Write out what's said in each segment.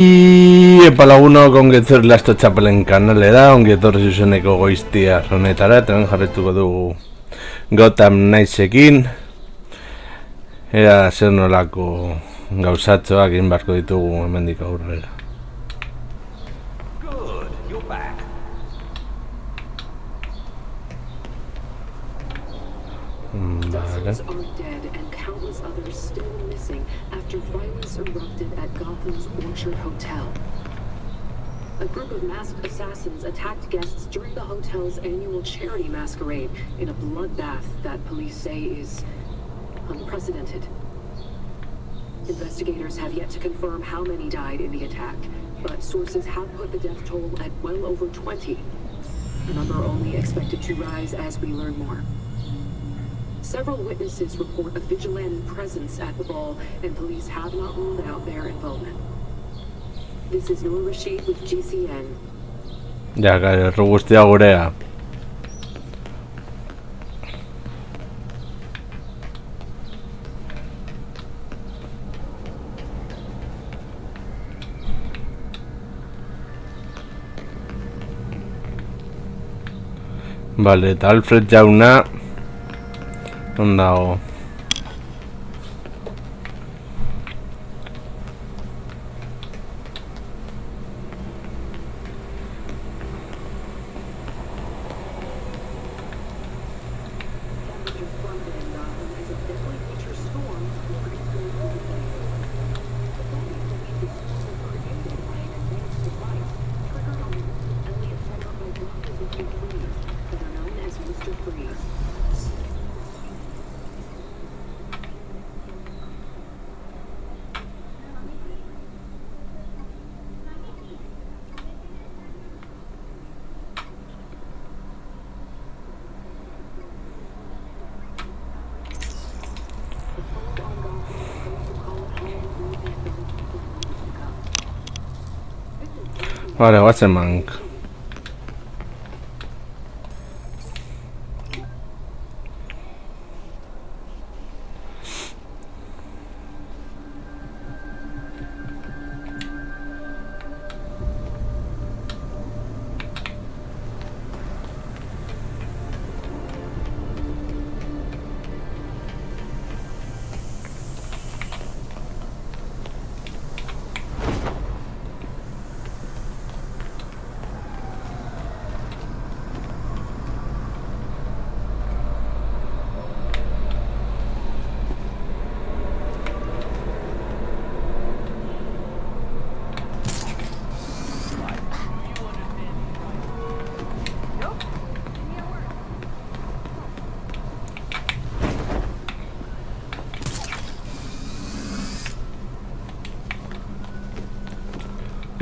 Epa lagunok ongetzor lasto txapelen kanalera, ongetorri zuzeneko goiztia honetara, eta ben jarretuko dugu Gotham Knightsekin. Ea zer nolako gauzatxoak egin barko ditugu hemendik aurrera. Dozens are dead and countless others still missing after violence erupted at Gotham's Orchard Hotel. A group of masked assassins attacked guests during the hotel's annual charity masquerade in a bloodbath that police say is unprecedented. Investigators have yet to confirm how many died in the attack, but sources have put the death toll at well over 20. The number only expected to rise as we learn more. Several witnesses report a vigilante presence at the ball, and police have not ruled out their involvement. This is Noor Rashid with GCN. Ja, guztia gurea. Vale, eta Alfred jauna ondago. Vale, guatzen mank.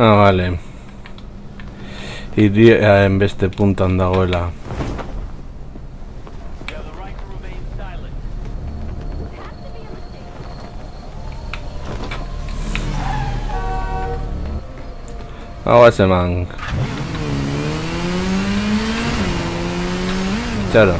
Ah, vale. Iria beste puntan dagoela. Guatzen mank. Txaro.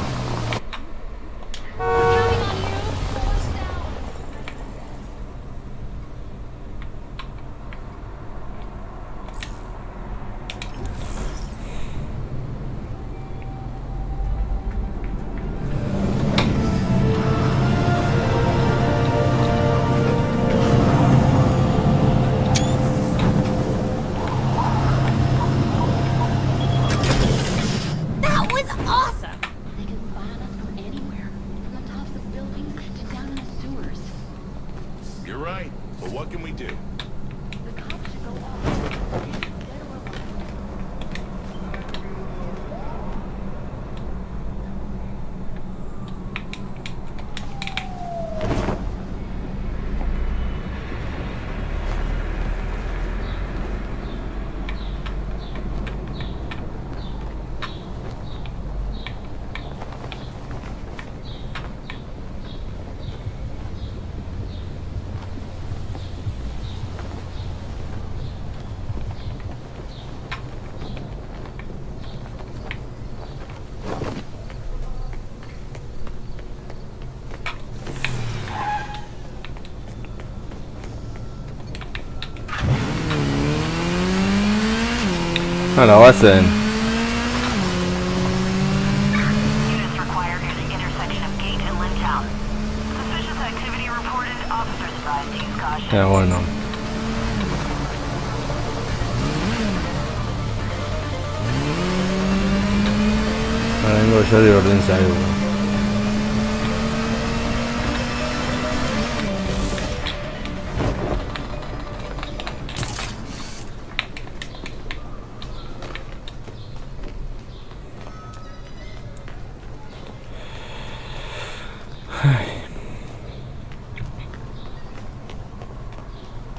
Hala, guazen. Units required near the intersection of Gate and Lintown. Suspicious activity reported. Officers advised to use caution. Bueno. Vengo yo de orden zaigu.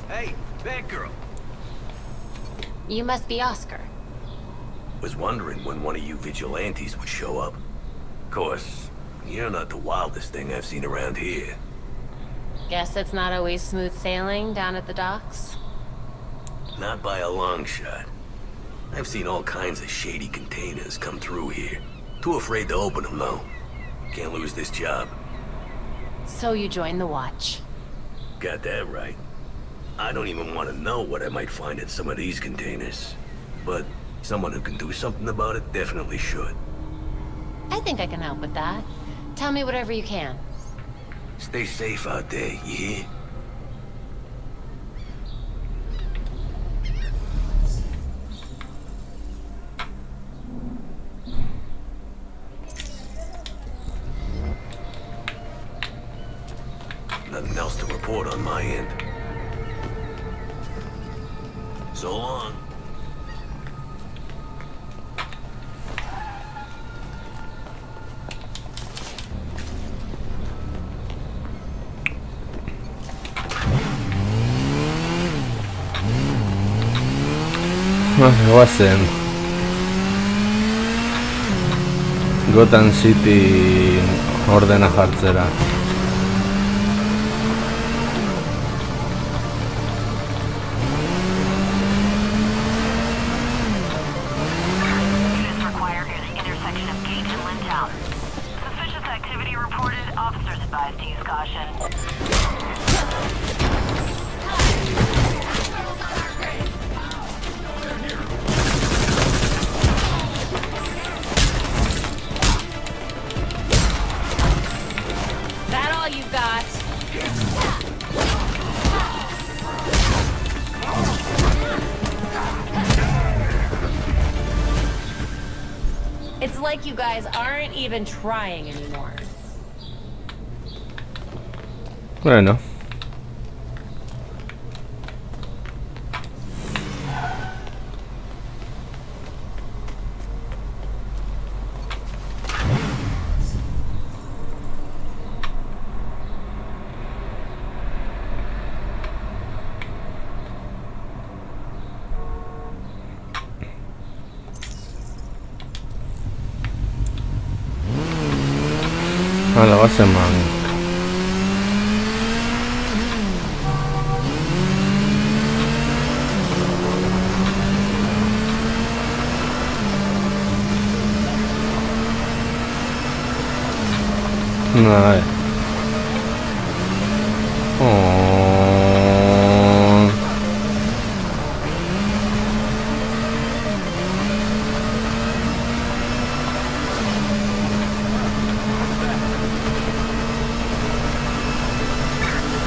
Hey, Batgirl. You must be Oscar. Was wondering when one of you vigilantes would show up. Of course, you're not the wildest thing I've seen around here. Guess it's not always smooth sailing down at the docks. Not by a long shot. I've seen all kinds of shady containers come through here. Too afraid to open them, though. Can't lose this job. So you joined the Watch. Got that right. I don't even want to know what I might find in some of these containers. But someone who can do something about it definitely should. I think I can help with that. Tell me whatever you can. Stay safe out there, you hear? Nothing else to report on my end. So long. Guazen. Gotham City ordena jartzera. Units required near the intersection of Gate and Lintown. Suspicious activity reported. Officers advised to use caution. That all you got? It's like you guys aren't even trying anymore. Bueno. Hala, guazen man. Vale. Oh.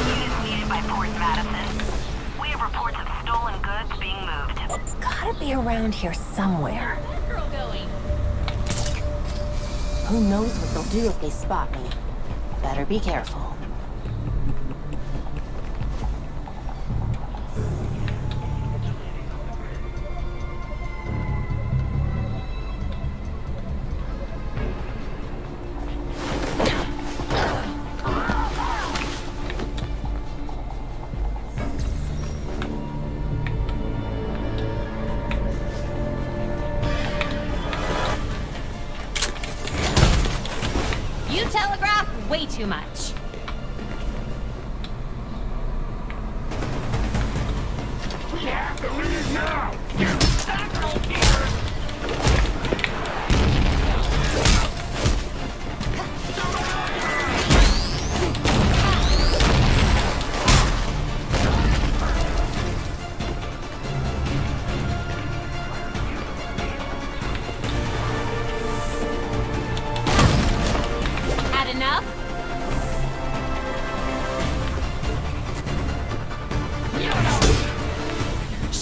Units needed by Port Madison. We have reports of stolen goods being moved. It's gotta be around here somewhere. Who knows what they'll do if they spot me? Better be careful. You telegraph way too much.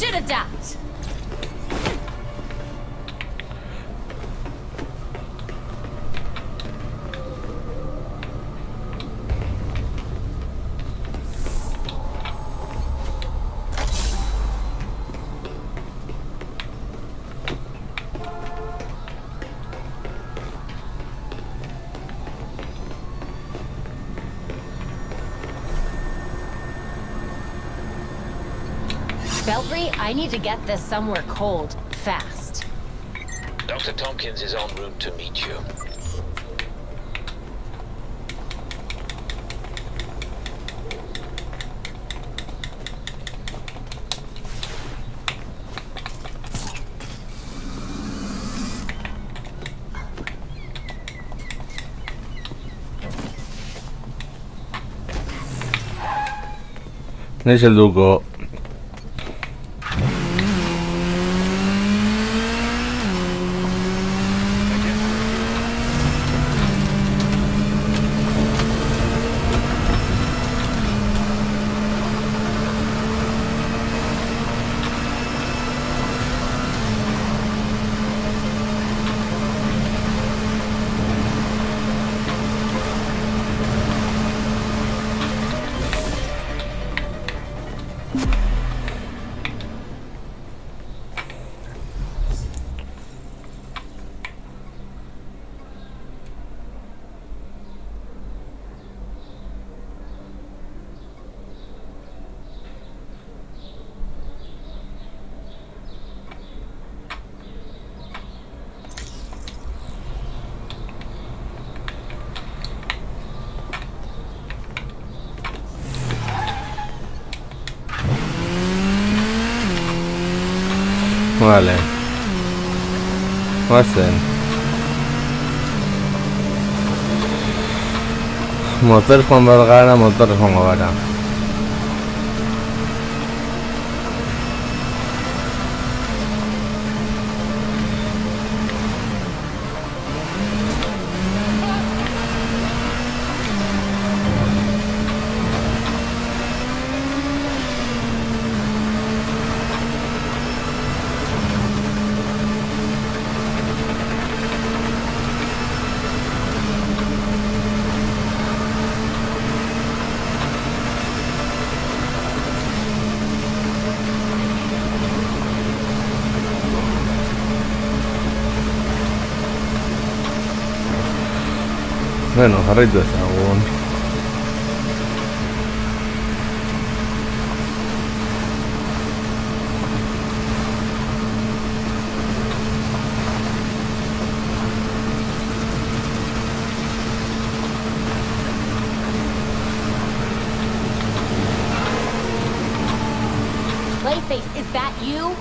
should adapt. Belfry, I need to get this somewhere cold, fast. Dr. Tompkins is en route to meet you. Naiz helduko. Vale. Goazen. Motor joan behar gara, motor joango gara. Bueno, jarraitu ezagun. Clayface, is that you?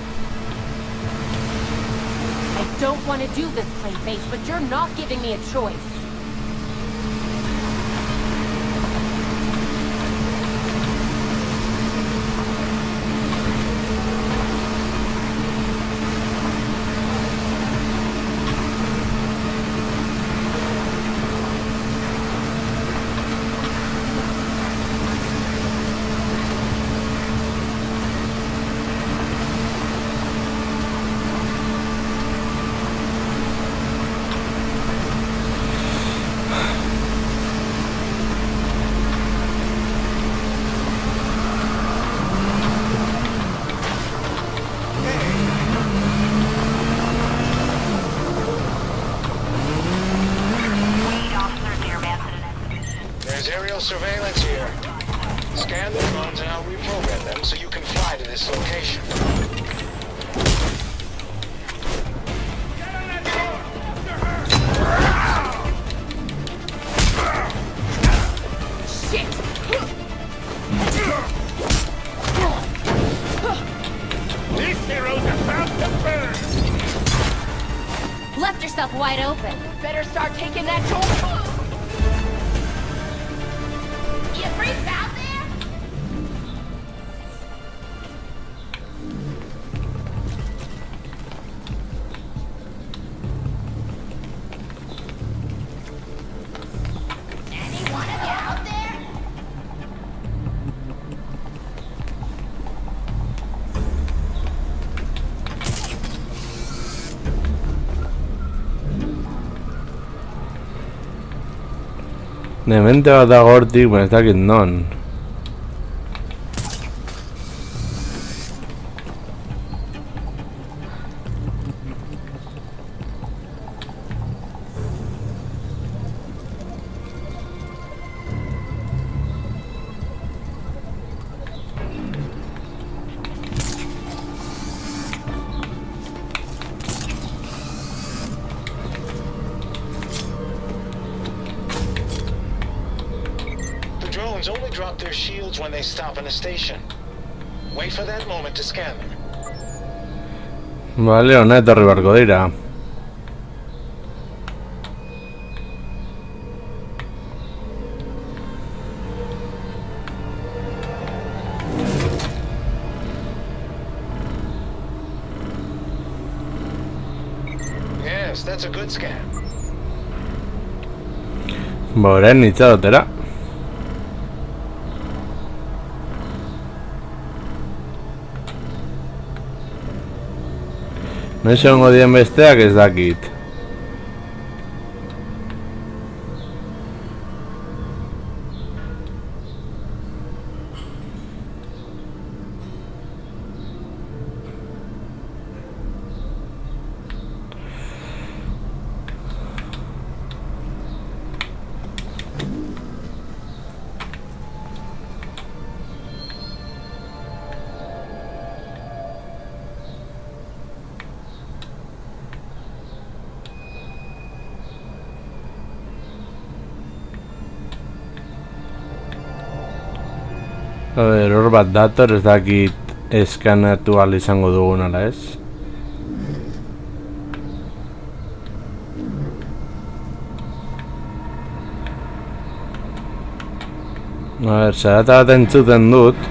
I don't want to do this, Clayface, but you're not giving me a choice. Surveillance here. Scan the drones and I'll reprogram them so you can fly to this location. Shit! This hero's about to burn! Left yourself wide open. Better start taking that toll. You freaks out there? Any one of you out there? Demente bat dago hortik, baina ez dakit non. Only drop their shields when they stop in a station. Wait for that moment to scan them. Vale, hona etorri barko dira. Yes, that's a good scan. Boren itxadotera. Noiz egongo dien besteak ez dakit. Error bat dator, ez dakit eskanatu ahal izango dugun ala ez. A ber, zarata bat entzuten dut.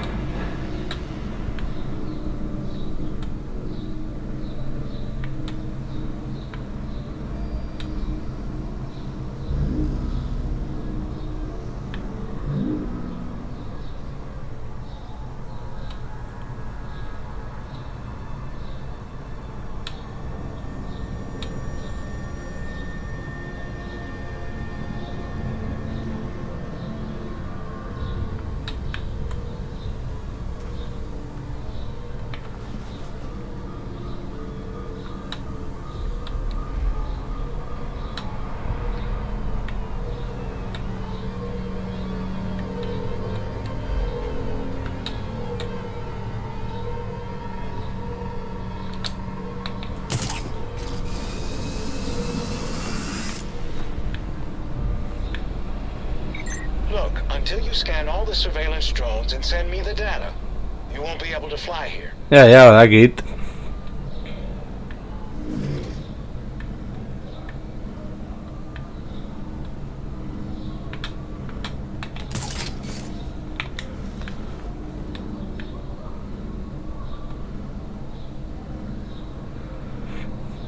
Look, until you scan all the surveillance drones and send me the data, you won't be able to fly here. Ja, badakit.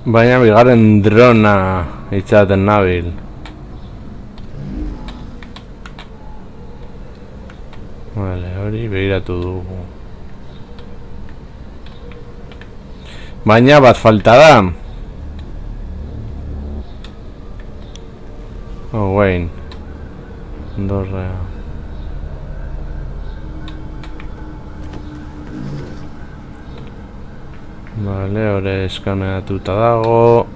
Baina bigarren drona itxaten nabil. Vale, hori begiratu dugu. Baina bat falta da. Oh, Wayne. Dorrea. Vale, hori eskaneatuta dago.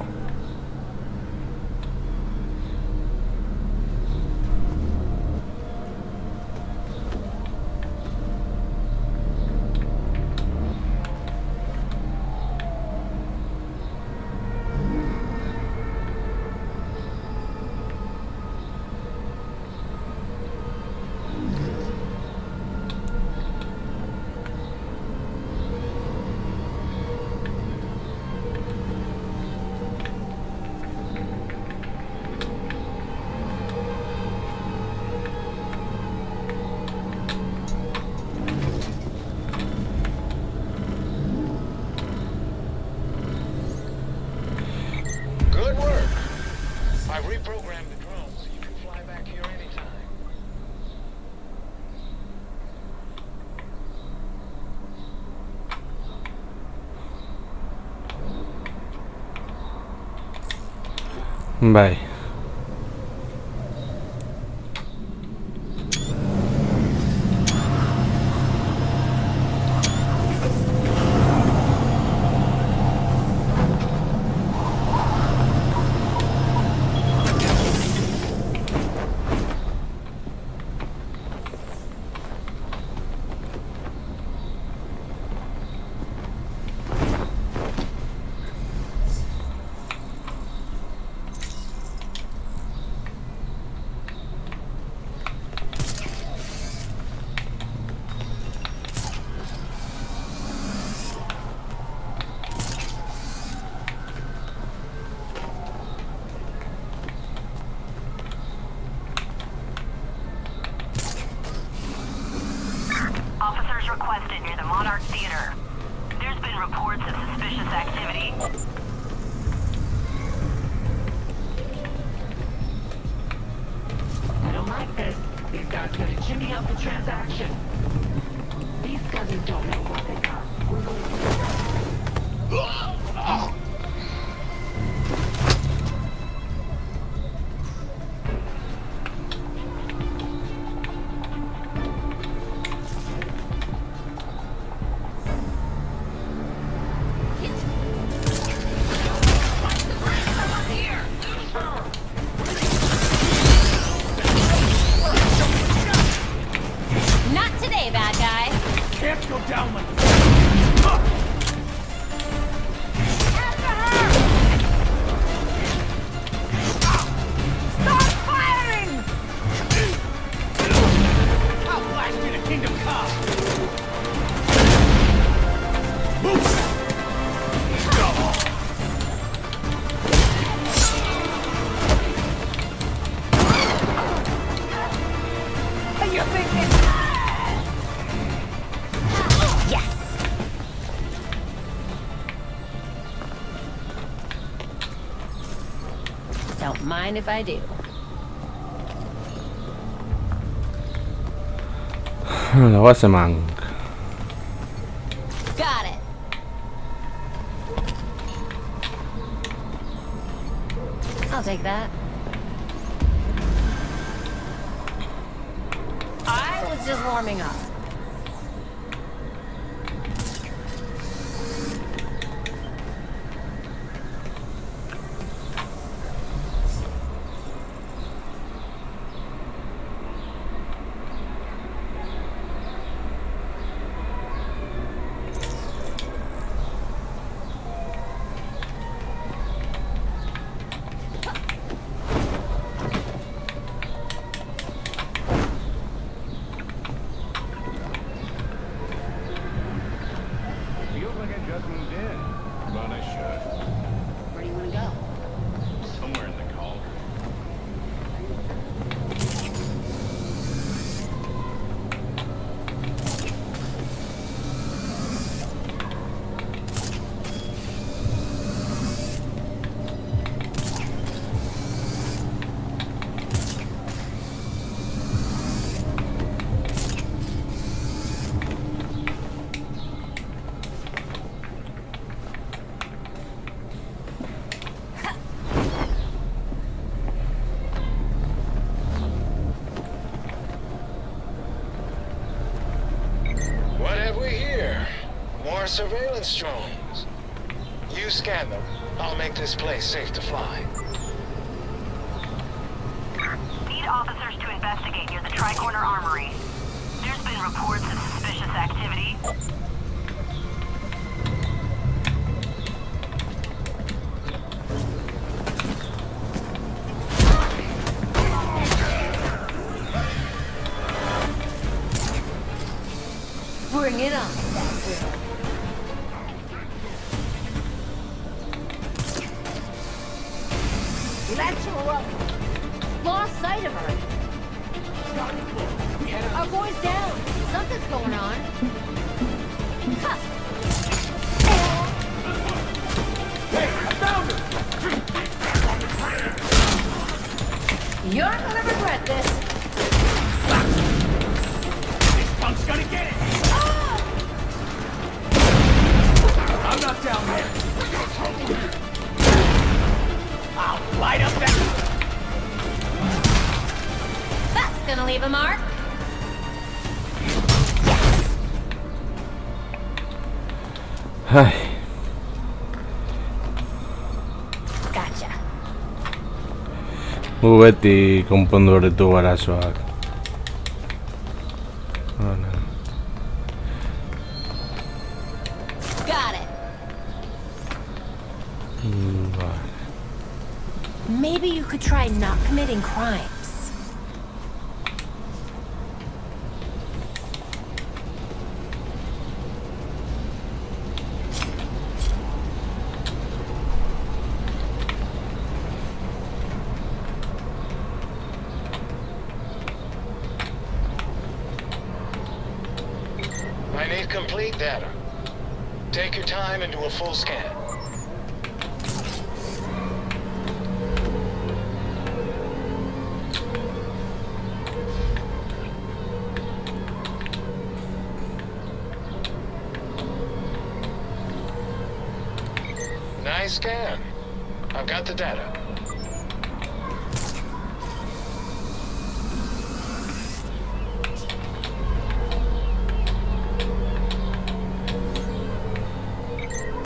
Good work. I've reprogrammed the drone so you can fly back here anytime. Bai. reports of suspicious activity. I don't like this. These guys are gonna jimmy up the transaction. These cousins don't know what they got. We're going to... Not today, bad guy. Can't go down like this. After her! Start firing! I'll blast you to Kingdom Come. You think this... Yes. Don't mind if I do. La base manca. Got it. I'll take that. I was just warming up. Feels like I just moved in. But I should. Where do you want to go? Somewhere in the call. What have we here? More surveillance drones. You scan them. I'll make this place safe to fly. Need officers to investigate near the Tricorner Armory. There's been reports of suspicious activity. Bring it on, Let's roll. Lost sight of her. Our boy's down. Something's going on. Huh. Hey, I found her! You're gonna regret this. This punk's gonna get it! I'm not down there. I'll light up that... That's gonna leave a mark. Ay, Gotcha. beti konpondu horretu arazoak. Hala. Got it. Vale. Maybe you could try not committing crimes. I need complete data. Take your time and do a full scan. Nice scan. I've got the data.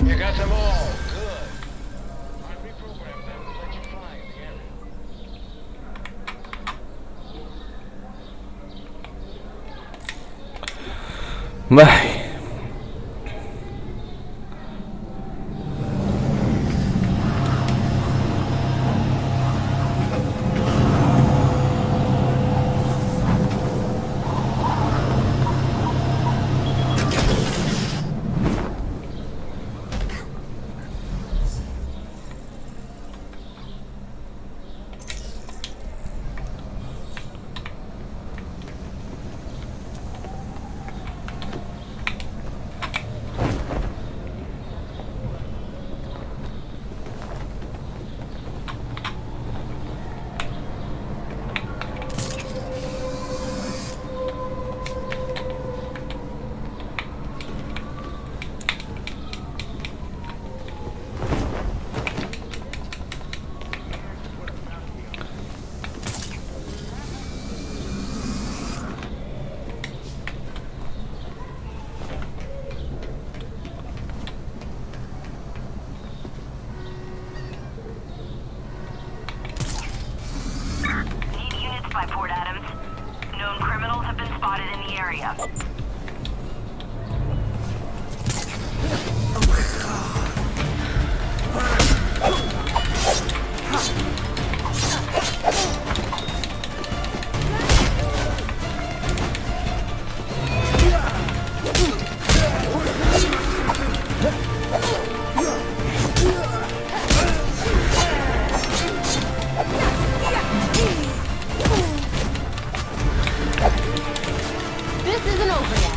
You got them all. Good. I'll reprogram them and let you fly in the area. Bai. By Port Adams. Known criminals have been spotted in the area. This isn't over yet.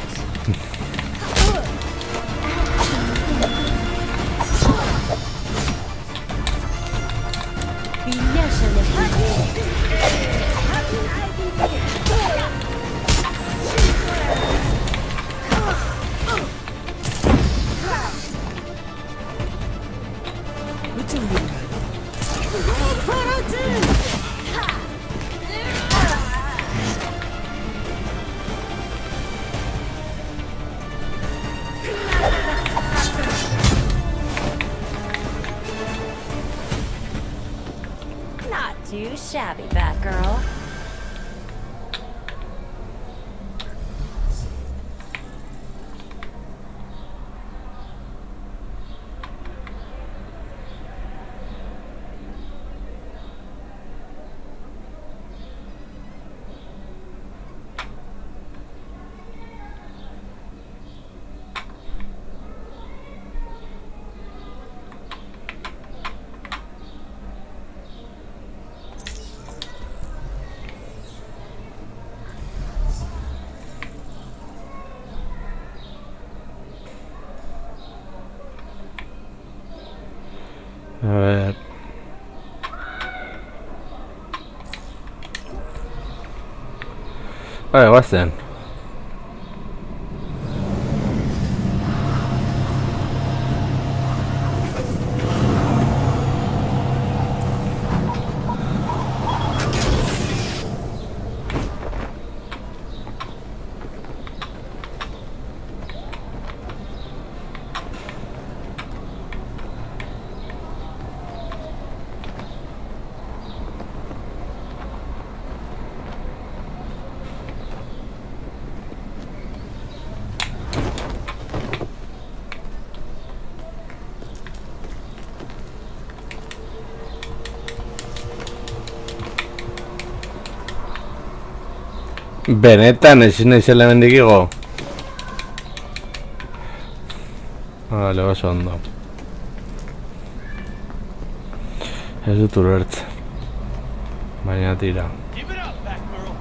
Not too shabby, Batgirl. A ver. Vale, guazen. Benetan ezin naizela hemendik igo. Vale, oso ondo. Ez dut ulertzen. Baina tira. Give it up, Batgirl.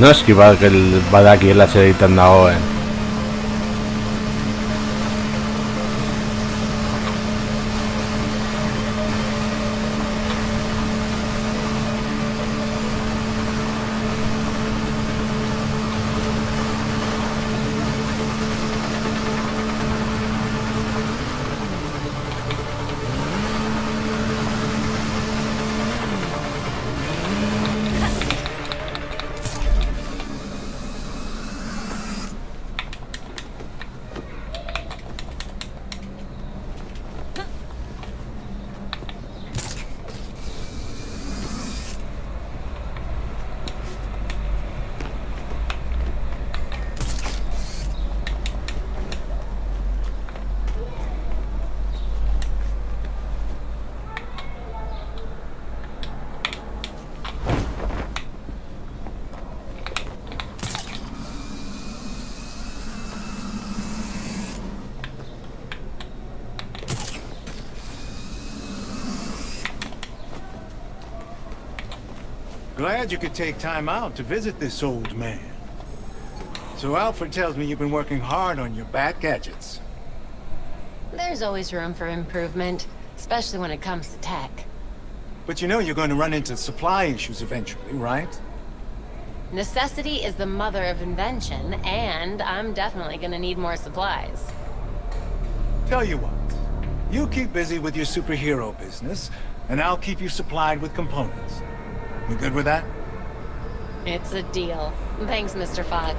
Noski badakiela zer egiten dagoen. Glad you could take time out to visit this old man. So Alfred tells me you've been working hard on your bat gadgets. There's always room for improvement, especially when it comes to tech. But you know you're going to run into supply issues eventually, right? Necessity is the mother of invention, and I'm definitely gonna need more supplies. Tell you what, you keep busy with your superhero business, and I'll keep you supplied with components. You good with that? It's a deal. Thanks, Mr. Fox.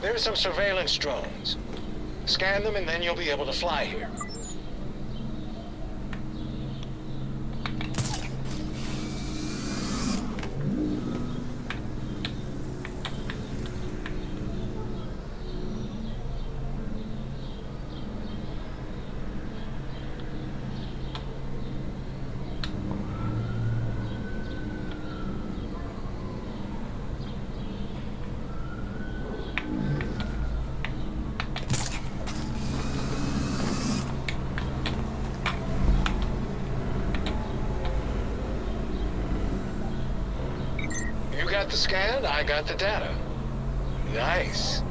There's some surveillance drones. Scan them and then you'll be able to fly here. You got the scan, I got the data. Nice.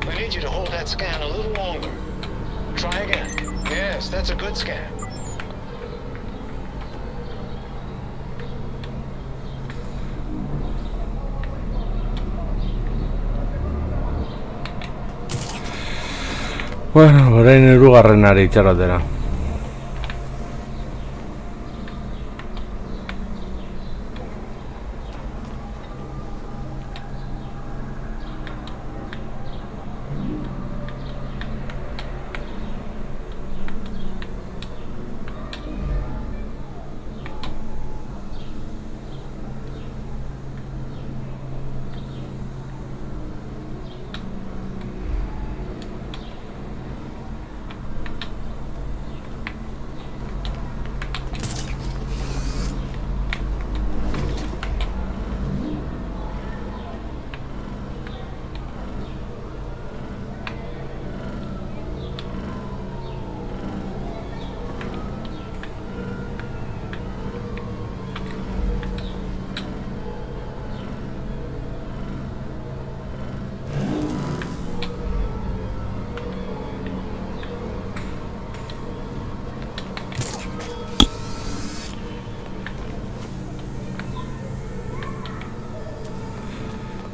I need you to hold that scan a little longer. Try again. Yes, that's a good scan. Bueno, orain hirugarrenari itxarotera.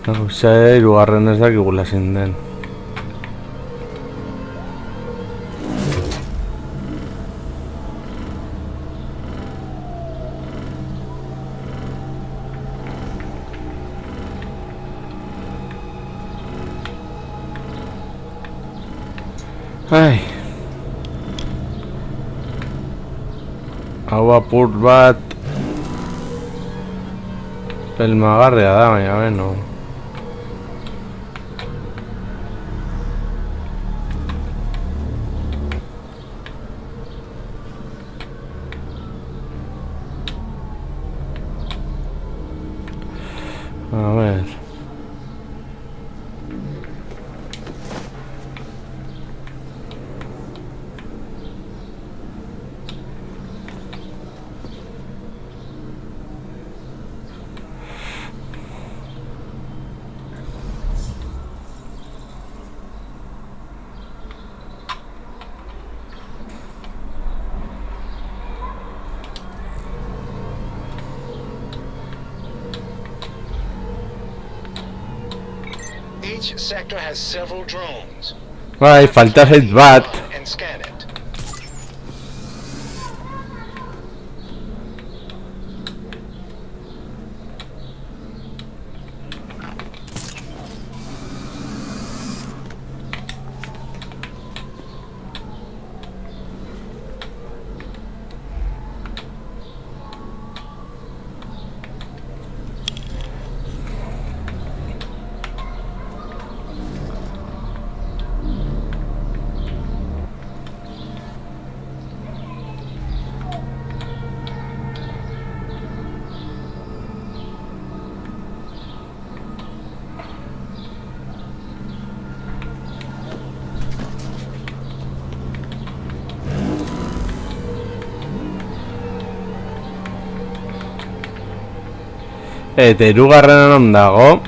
Gauza hirugarren ez dakigula zein den. Ai. Hau apur bat pelmagarria da, baina beno. A ver. Each sector has several drones. Bai, falta zait bat. And scan it. Eta hirugarrena non dago?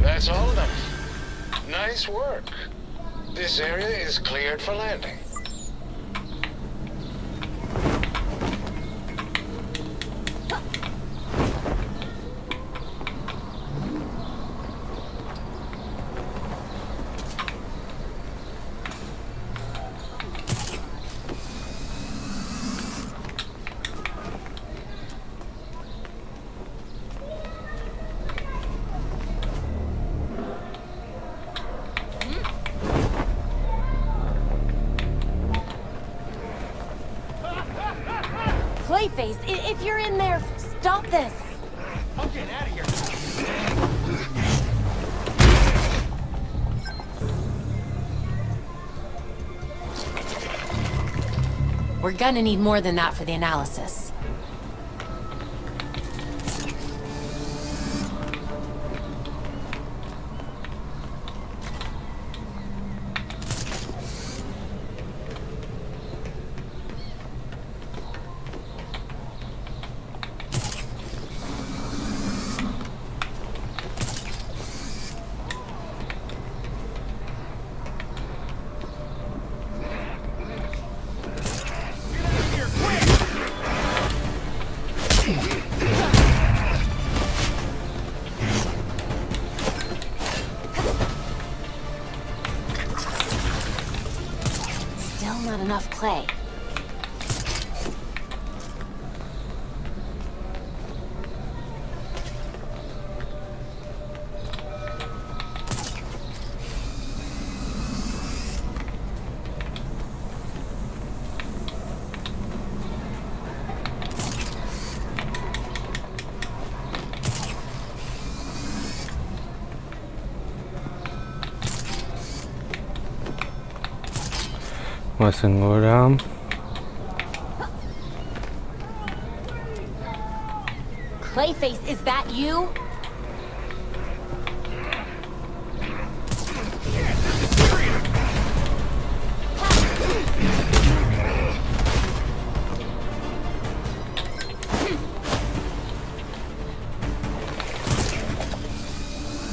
That's all of them. Nice work. This area is cleared for landing. Clayface, if you're in there, stop this! I'm getting out of here. We're gonna need more than that for the analysis. Not enough clay. Más ahora. Clayface, is that you?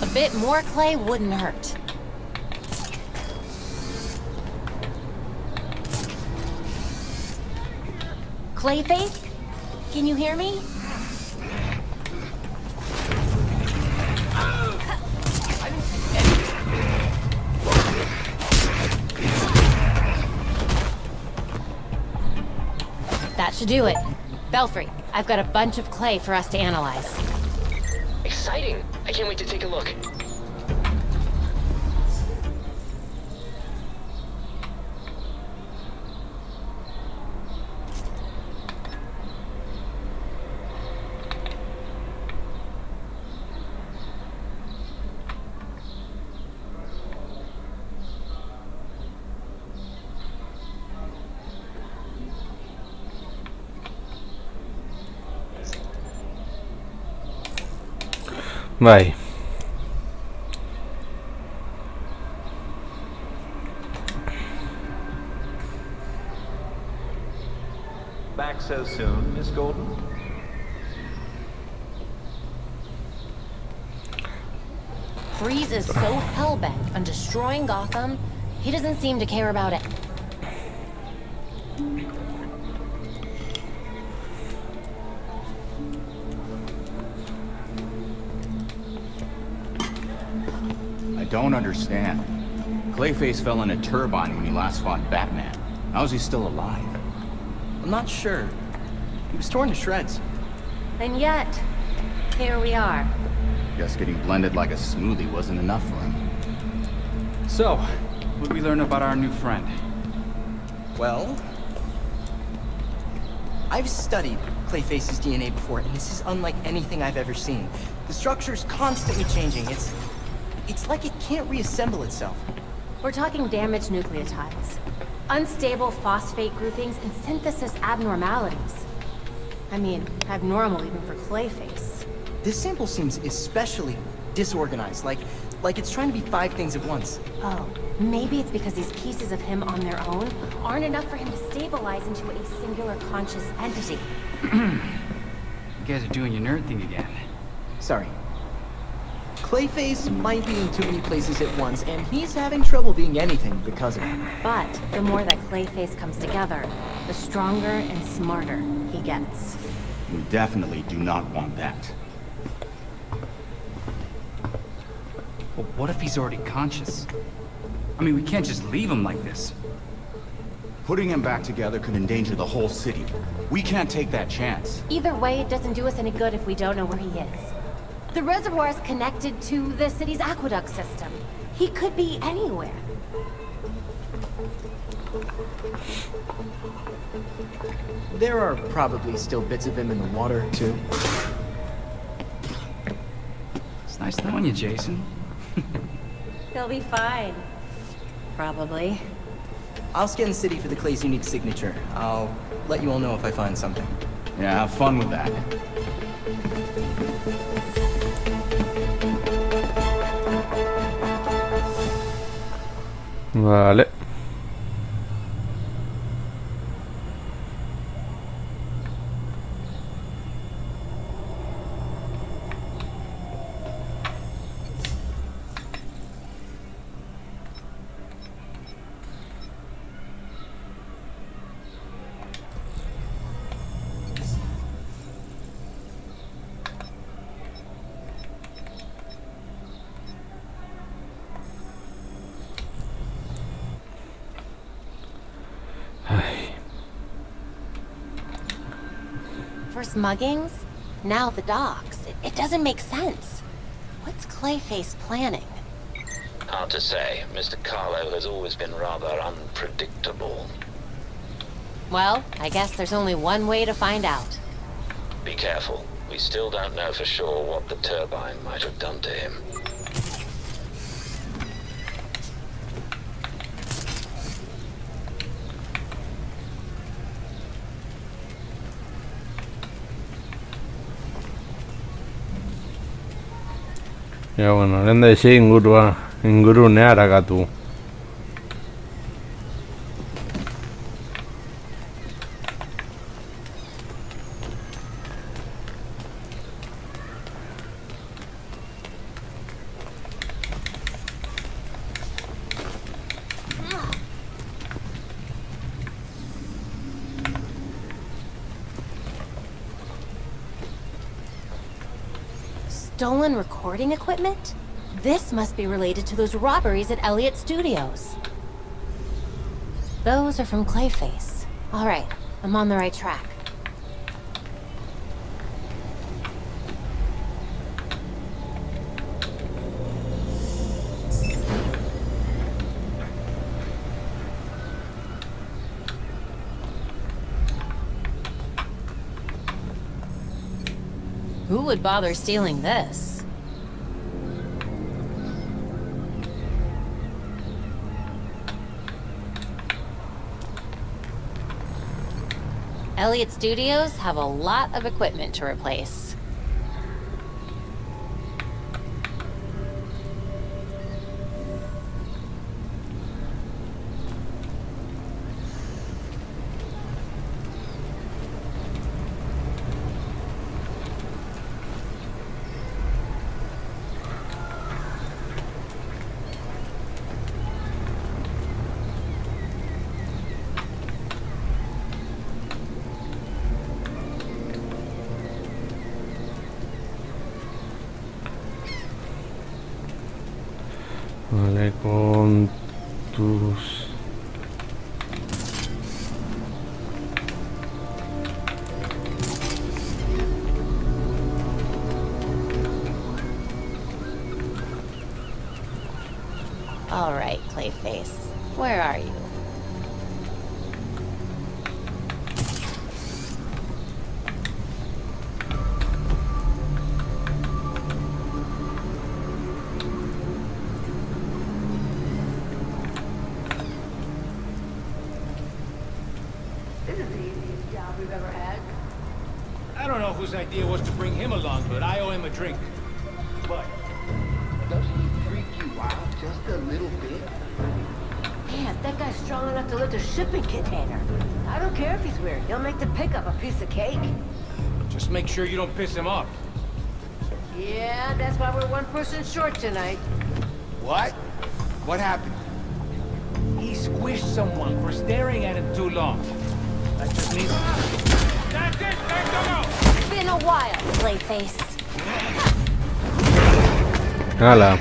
A bit more clay wouldn't hurt. Clayface? Can you hear me? That should do it. Belfry, I've got a bunch of clay for us to analyze. Exciting! I can't wait to take a look. Vai. Back so soon, Miss Golden? Freeze is so hellbent on destroying Gotham, he doesn't seem to care about it. I don't understand. Clayface fell in a turbine when he last fought Batman. How is he still alive? I'm not sure. He was torn to shreds. And yet, here we are. Guess getting blended like a smoothie wasn't enough for him. So, what did we learn about our new friend? Well, I've studied Clayface's DNA before, and this is unlike anything I've ever seen. The structure's constantly changing. It's like it can't reassemble itself. We're talking damaged nucleotides, unstable phosphate groupings, and synthesis abnormalities. I mean, abnormal even for Clayface. This sample seems especially disorganized, like it's trying to be 5 things at once. Oh, maybe it's because these pieces of him on their own aren't enough for him to stabilize into a singular conscious entity. You guys are doing your nerd thing again. Sorry. Clayface might be in too many places at once, and he's having trouble being anything because of it. But the more that Clayface comes together, the stronger and smarter he gets. We definitely do not want that. Well, what if he's already conscious? I mean, we can't just leave him like this. Putting him back together could endanger the whole city. We can't take that chance. Either way, it doesn't do us any good if we don't know where he is. The reservoir is connected to the city's aqueduct system. He could be anywhere. There are probably still bits of him in the water, too. It's nice knowing you, Jason. He'll be fine. Probably. I'll scan the city for the Clay's unique signature. I'll let you all know if I find something. Yeah, have fun with that. Vale. First muggings, now the docks. It doesn't make sense. What's Clayface planning? Hard to say. Mr. Carlo has always been rather unpredictable. Well, I guess there's only one way to find out. Be careful. We still don't know for sure what the turbine might have done to him. Ya bueno, lehen da ezi ingurunea harakatu. Stolen recording equipment? This must be related to those robberies at Elliott Studios. Those are from Clayface. All right, I'm on the right track. Who would bother stealing this? Elliott Studios have a lot of equipment to replace. Vale, con tus... All right, Clayface. Where are you? This is the easiest job we've ever had. I don't know whose idea was to bring him along, but I owe him a drink. But Doesn't he freak you out just a little bit? Man, that guy's strong enough to lift a shipping container. I don't care if he's weird. He'll make the pickup a piece of cake. just make sure you don't piss him off. Yeah, that's why we're one person short tonight. What? What happened? He squished someone for staring at him too long. That just needs... That's it! Let's go! It's been a while, Clayface. Hala.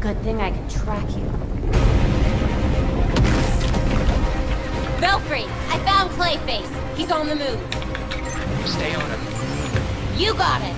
Good thing I can track you. Belfry, I found Clayface. He's on the move. Stay on him. You got it.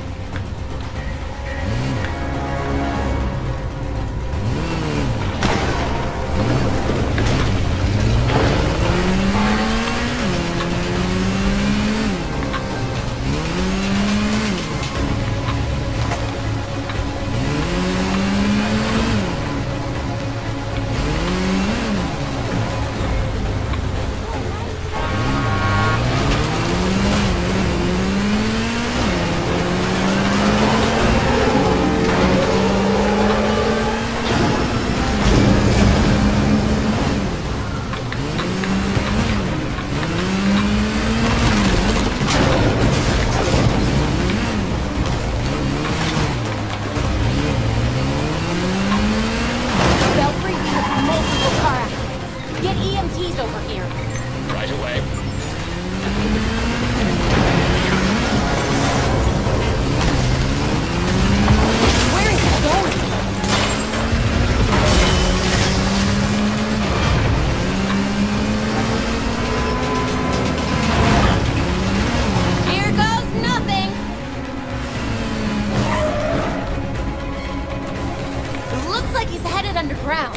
Underground.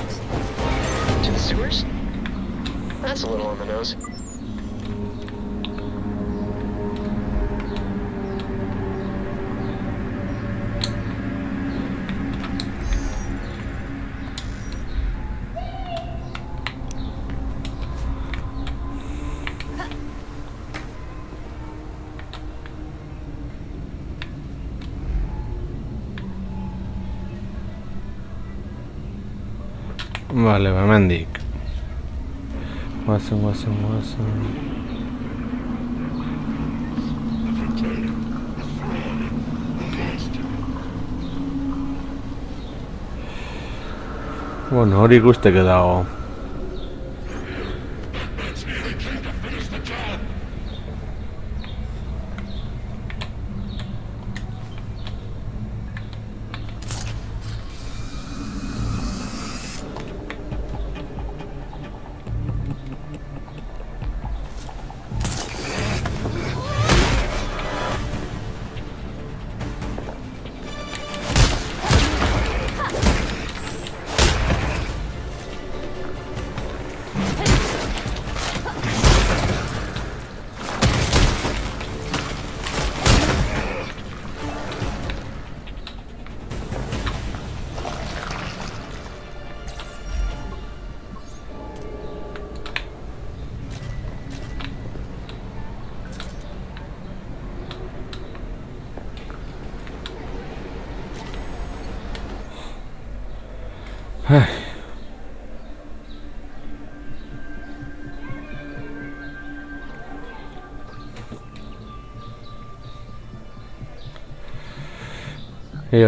To the sewers? That's a little on the nose. Vale, hemendik. Guazen. Bueno, hori ikusteke dago.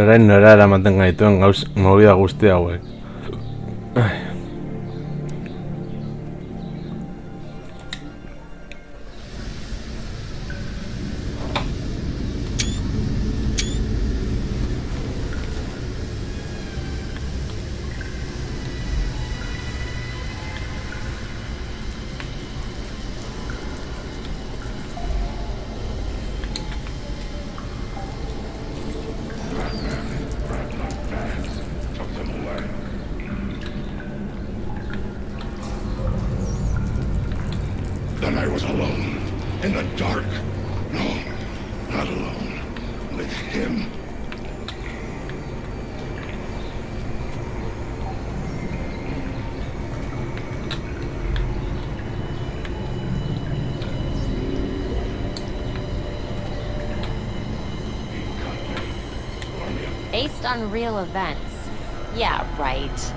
Orain nora eramaten gaituen movida guzti hauek. Then I was alone. In the dark. No, not alone. With him. Based on real events. Yeah, right.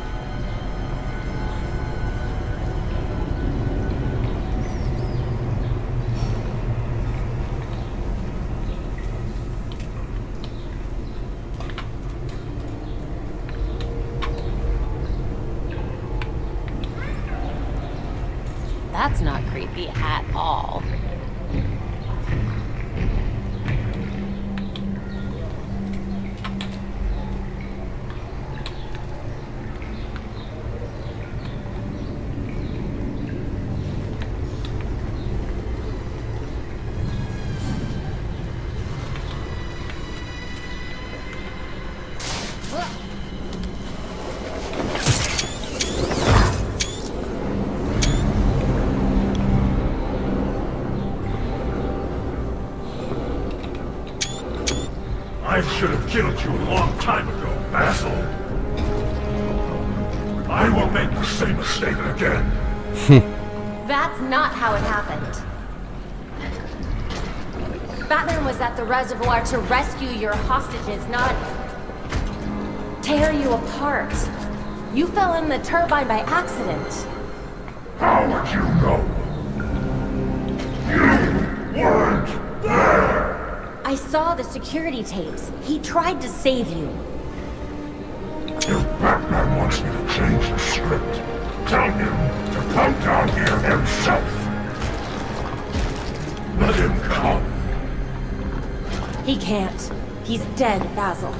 That's not creepy at all. I should have killed you a long time ago, Basil. I won't make the same mistake again. That's not how it happened. Batman was at the reservoir to rescue your hostages, not tear you apart. You fell in the turbine by accident. How would you know? You weren't there! I saw the security tapes. He tried to save you. If Batman wants me to change the script, tell him to come down here himself. Let him come. He can't. He's dead, Basil.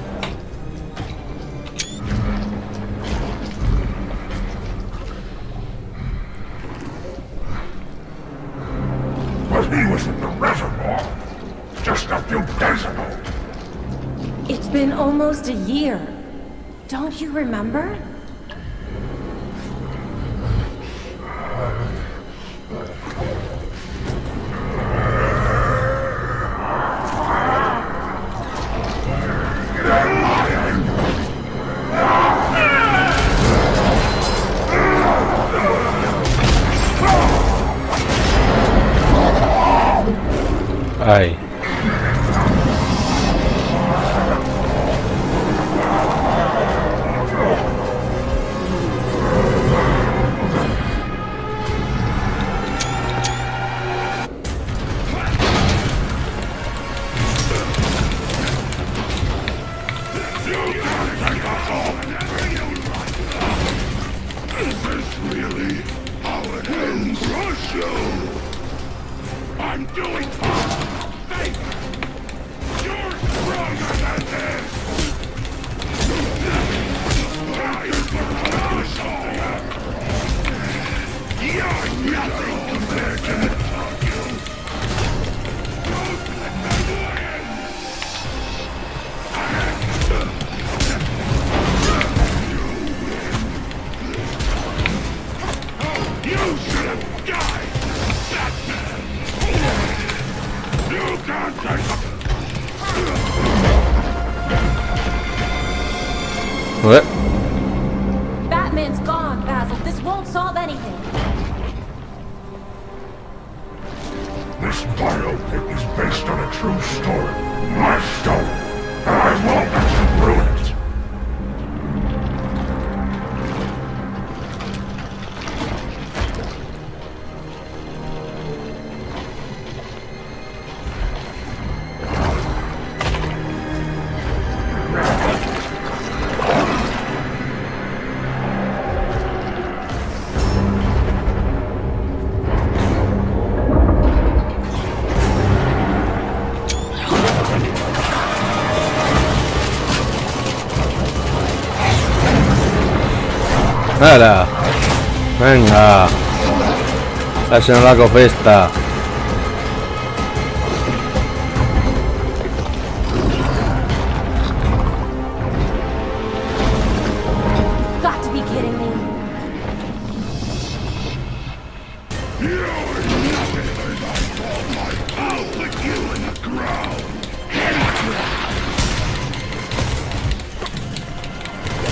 But he was in the reservoir just a few days ago. It's been almost a year. Don't you remember? Ay. Really? How it ends? Crush you! I'm doing fine! Hey! You're stronger than this! You're nothing compared to the top you! Don't let me win! You should have died, Batman! You can't take What? Batman's gone, Basil. This won't solve anything. This biopic is based on a true story. My story. And I won't let you ruin it. ¡Hala! ¡Venga! ¡Casi no la cofesta! Got to be kidding me. I'll put you in the ground.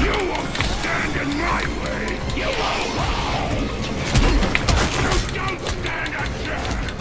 You won't stand in my way. You won't. You don't stand a chance.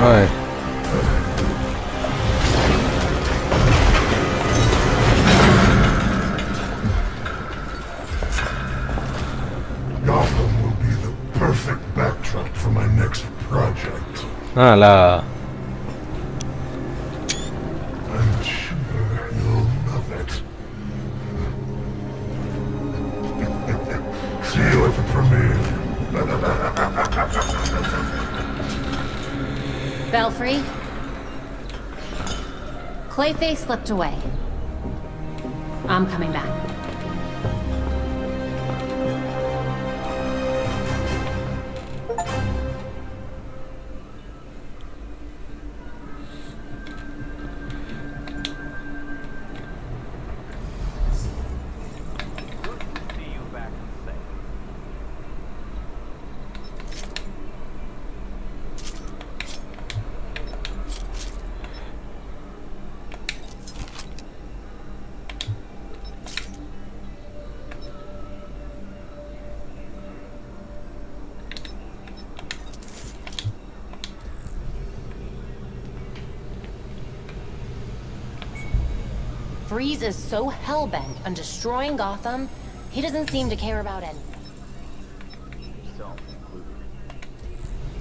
Ay. Gotham will be the perfect backdrop for my next project. Ah, la... I'm sure you'll love it. See you at the premiere. Belfry? Clayface slipped away. I'm coming back. Freeze is so hell-bent on destroying Gotham, he doesn't seem to care about anything.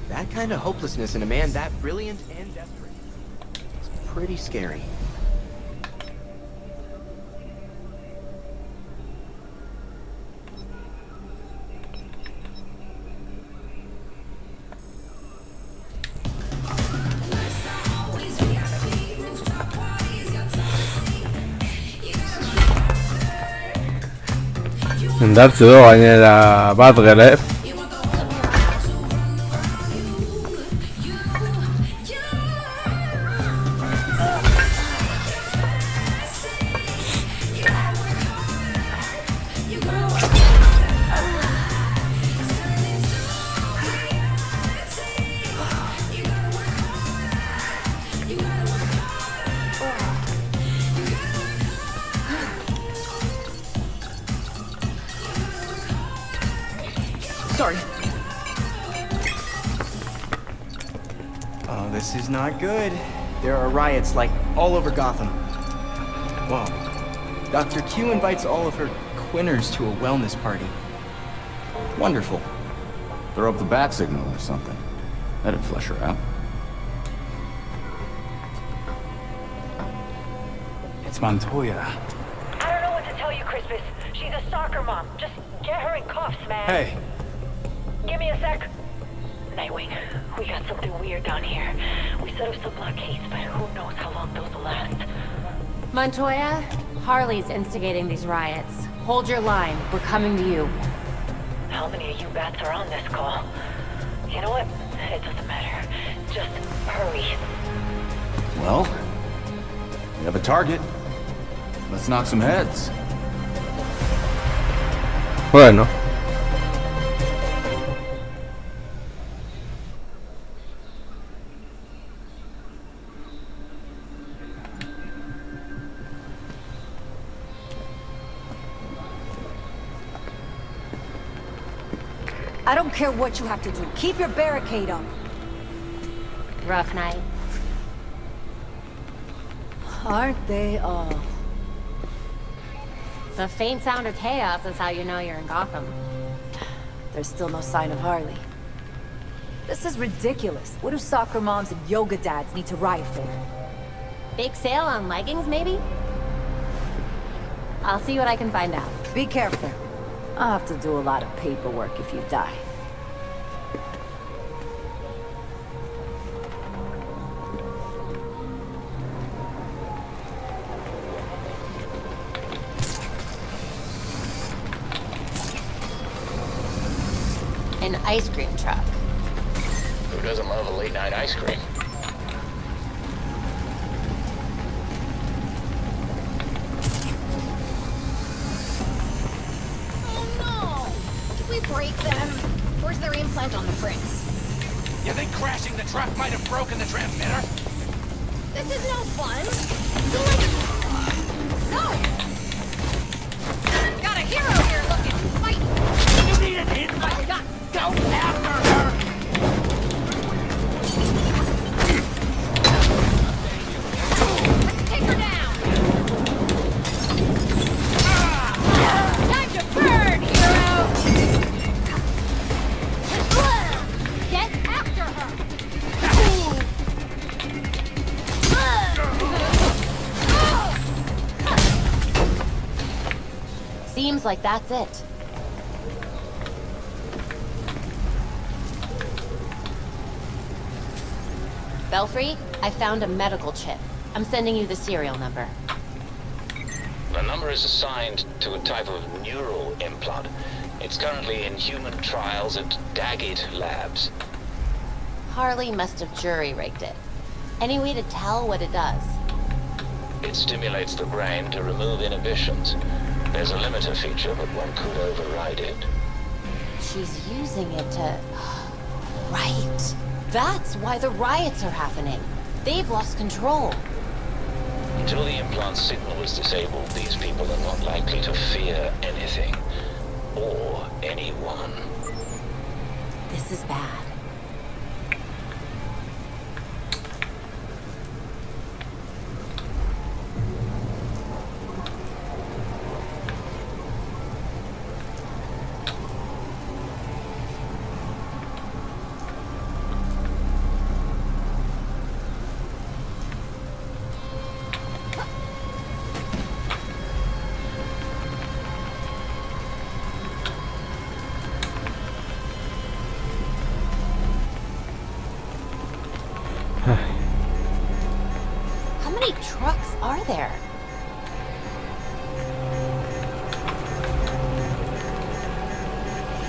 That kind of hopelessness in a man that brilliant and desperate. It's pretty scary. Indartzu du gainera bat gere. Sorry. Oh, this is not good. There are riots, like, all over Gotham. Whoa. Dr. Q invites all of her Quinners to a wellness party. Wonderful. Throw up the bat signal or something. That'd flush her out. It's Montoya. I don't know what to tell you, Crispus. She's a soccer mom. Just get her in cuffs, man. Hey. Give me a sec. Nightwing, we got something weird down here. We set up some blockades, but who knows how long those will last. Montoya, Harley's instigating these riots. Hold your line. We're coming to you. How many of you bats are on this call? You know what? It doesn't matter. Just hurry. Well, we have a target. Let's knock some heads. Bueno. I don't care what you have to do. Keep your barricade up. Rough night. Aren't they all? The faint sound of chaos is how you know you're in Gotham. There's still no sign of Harley. This is ridiculous. What do soccer moms and yoga dads need to riot for? Big sale on leggings, maybe? I'll see what I can find out. Be careful. I'll have to do a lot of paperwork if you die. An ice cream truck. Who doesn't love a late night ice cream? We break them. Where's their implant on the prints? You think crashing the truck might have broken the transmitter? This is no fun. No! Got a hero here looking to fight. You need an invite. Go after her! Seems like that's it. Belfry, I found a medical chip. I'm sending you the serial number. The number is assigned to a type of neural implant. It's currently in human trials at Daggett Labs. Harley must have jury-rigged it. Any way to tell what it does? It stimulates the brain to remove inhibitions. There's a limiter feature, but one could override it. She's using it to... Right. That's why the riots are happening. They've lost control. Until the implant signal is disabled, these people are not likely to fear anything. Or anyone. This is bad. How many trucks are there?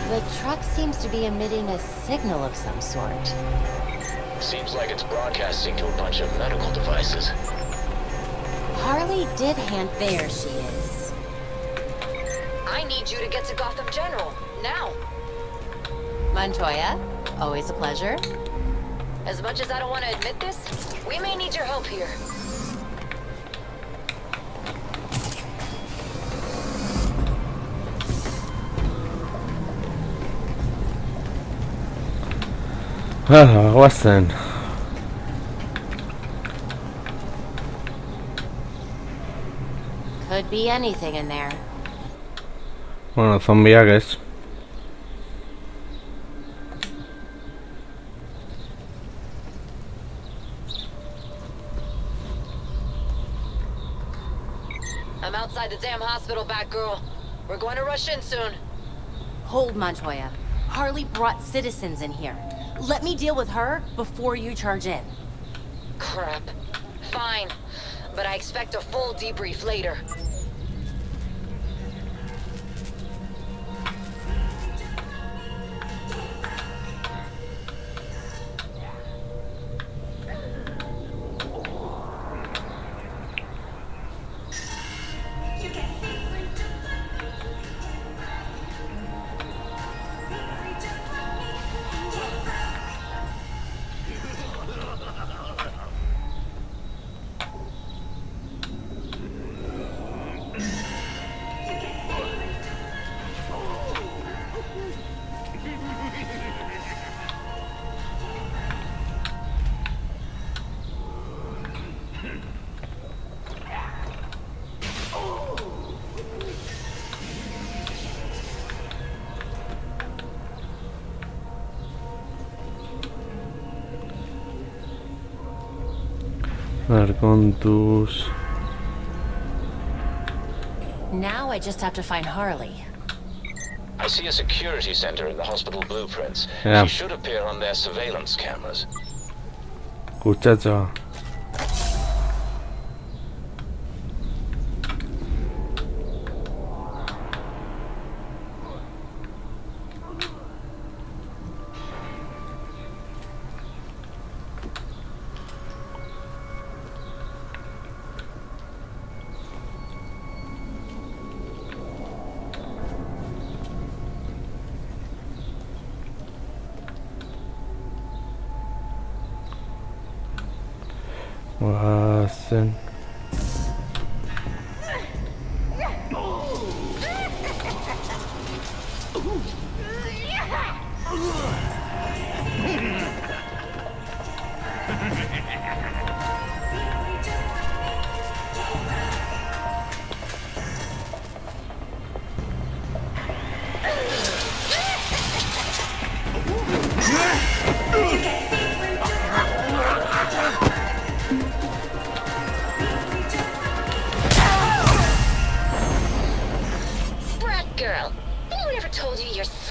The truck seems to be emitting a signal of some sort. Seems like it's broadcasting to a bunch of medical devices. Harley did hand... There she is. I need you to get to Gotham General, now. Montoya, always a pleasure. As much as I don't want to admit this, we may need your help here. Guazen. Could be anything in there. Bueno, zombiak ez. I'm outside the damn hospital, Batgirl. We're going to rush in soon. Hold, Montoya. Harley brought citizens in here. Let me deal with her before you charge in. Crap. Fine. But I expect a full debrief later. Arcontus. Now I just have to find Harley. I see a security center in the hospital blueprints. Yeah. She should appear on their surveillance cameras. Kutxatxoa. Guazen.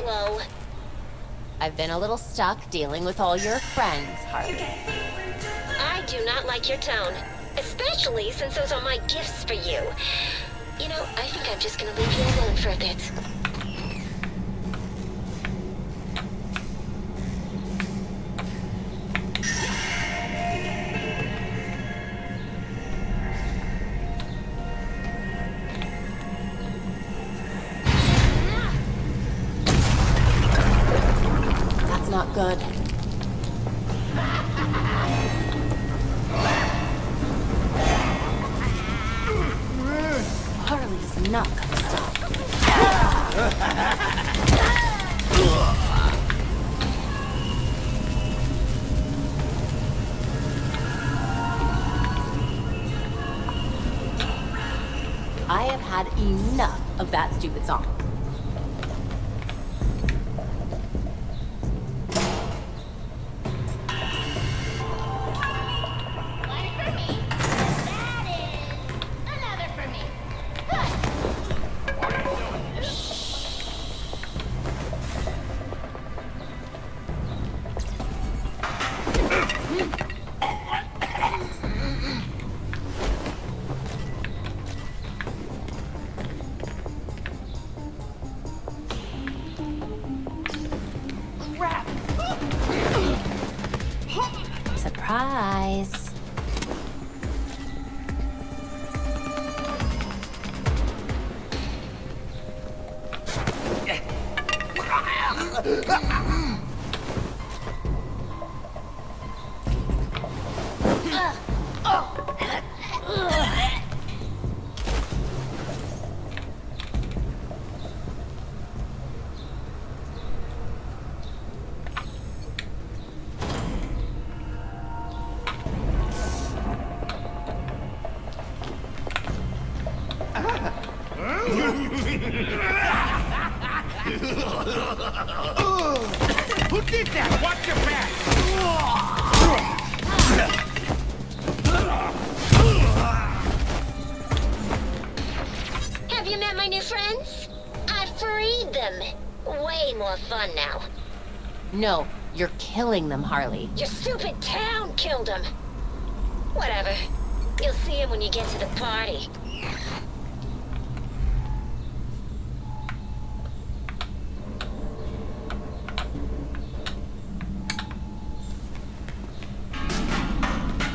slow. I've been a little stuck dealing with all your friends, Harley. I do not like your tone. Especially since those are my gifts for you. You know, I think I'm just gonna leave you alone for a bit. That's not good. Harley's not gonna stop. I have had enough of that stupid song. Surprise. Who did that? Watch your back! Have you met my new friends? I freed them. Way more fun now. No, you're killing them, Harley. Your stupid town killed them. Whatever. You'll see him when you get to the party.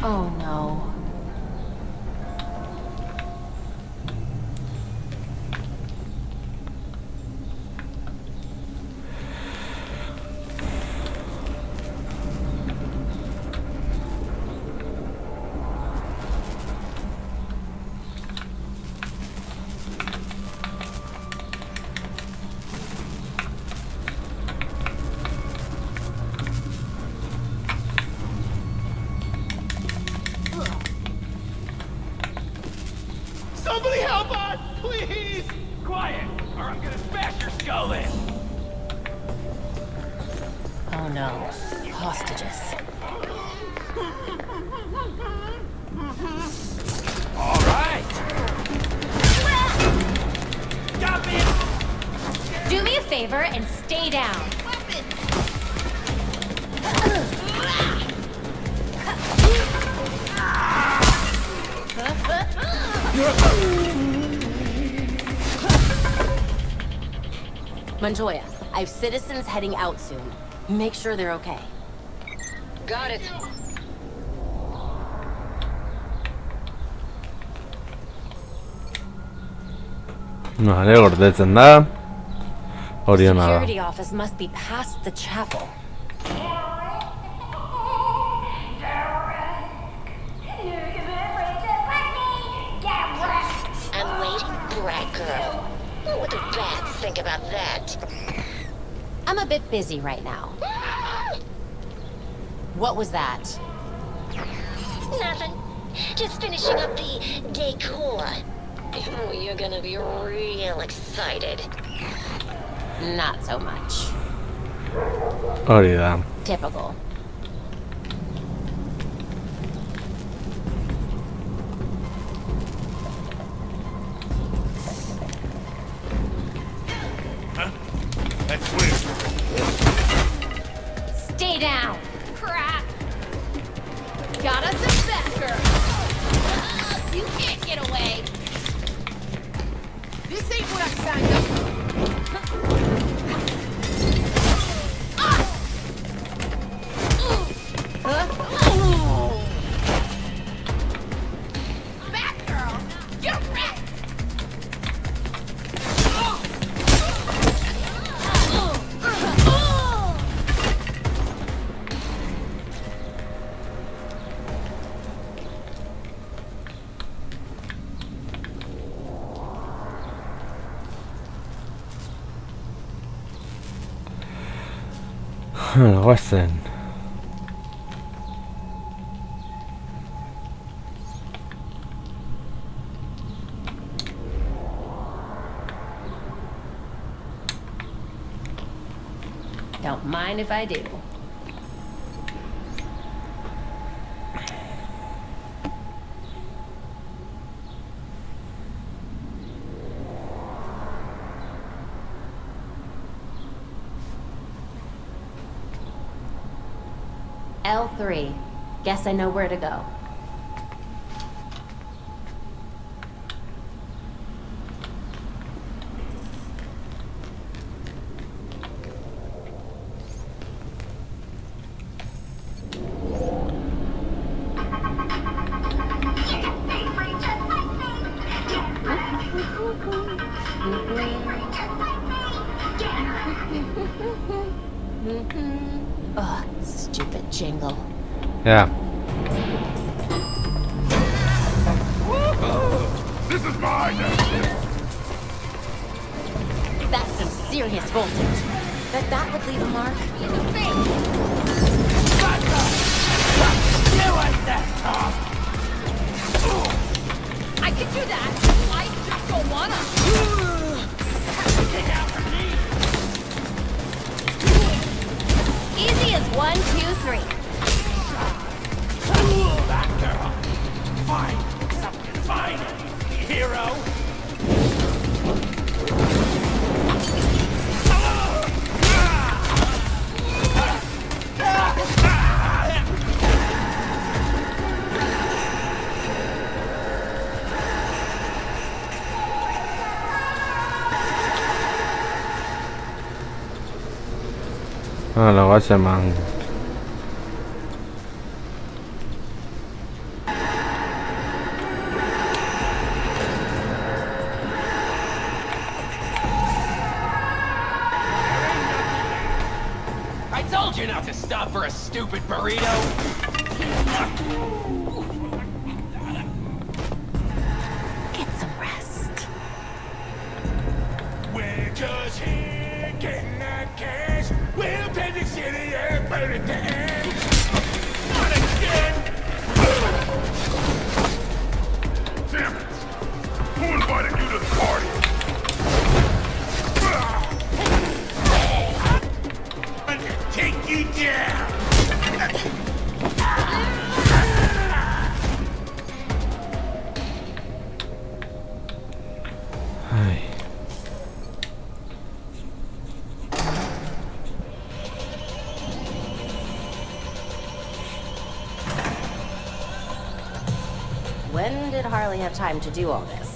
Oh no. Somebody help us, please! Quiet, or I'm gonna smash your skull in! Oh no. Hostages. All right! Stop it! Do me a favor and stay down. Montoya, I have citizens heading out soon. Make sure they're okay. Got it. Vale, gordetzen da. Horiona da. Security office must be past the chapel. I'm waiting, brat girl. What would the bats think about that? I'm a bit busy right now. What was that? Nothing. Just finishing up the decor. Oh, you're gonna be real excited. Not so much. Hori da. Typical. That's weird. now. Crap. Got us a Becker. You can't get away. This ain't what I signed up for. Back, girl. Get wrecked. Goazen. Don't mind if I do. L3. Guess I know where to go. Ugh, stupid jingle. Yeah. This is mine! That's some serious voltage. Bet that would leave a mark. In the face. I could do that. I just don't wanna. Easy as 1, 2, 3. That girl. Fine. Something fine. Hero. Lo goazen, man. I told you not to stop for a stupid burrito. Get some rest. We're just here getting that cash. We'll pay the city and burn it to ash. Not again! Damn it! Who invited you to the party? I'm gonna take you down! Ay. When did Harley have time to do all this?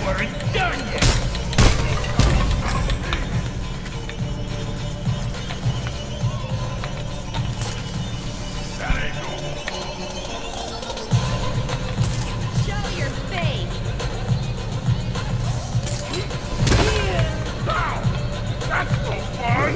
weren't done yet! Show your face! That's no fun!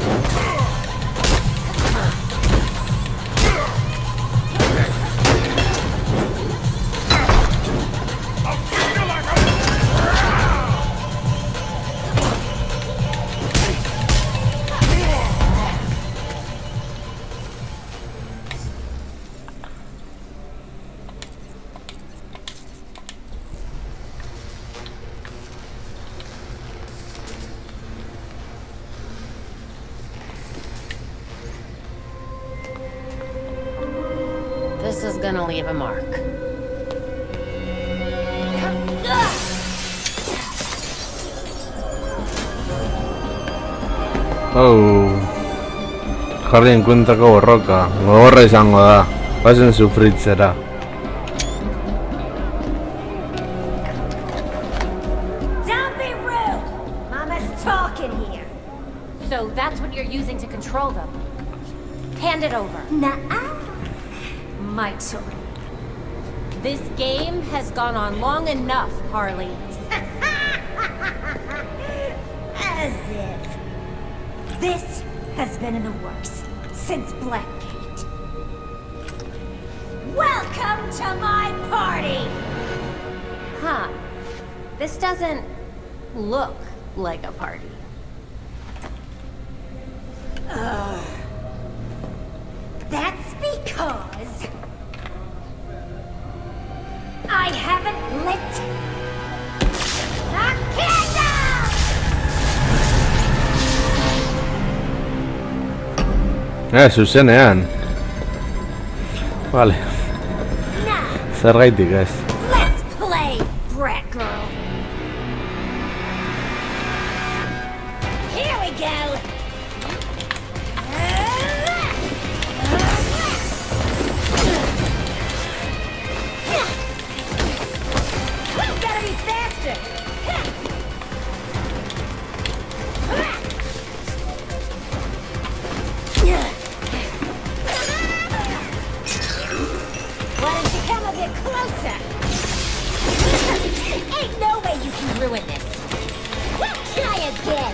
This is gonna leave a mark. Oh. Harry encuentra como roca. Gogorra izango da. Pasen sufritzera. Don't be rude! Mama's talking here. So that's what you're using to control them. Hand it over. Nuh-uh. My turn. This game has gone on long enough, Harley. As if. This has been in the works since Blackgate. Welcome to my party! Huh. This doesn't look like a party. That's because I haven't lit the candle! Zuzenean. Vale. Zergaitik ez. Let's play, brat girl. Here we go. Gotta be faster. Why don't you come a bit closer? Ain't no way you can ruin this. Try again.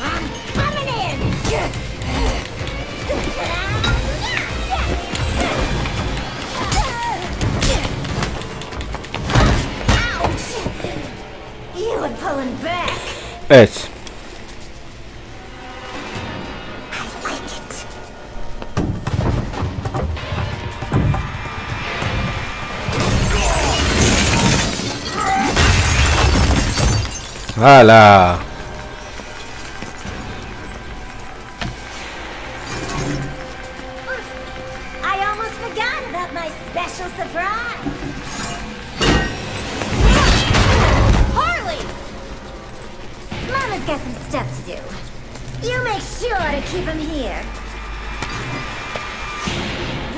I'm coming in. Ouch! You were pulling back. Ez. ¡Hala! I almost forgot about my special surprise. Harley! Mama's got some stuff to do. You make sure to keep him here.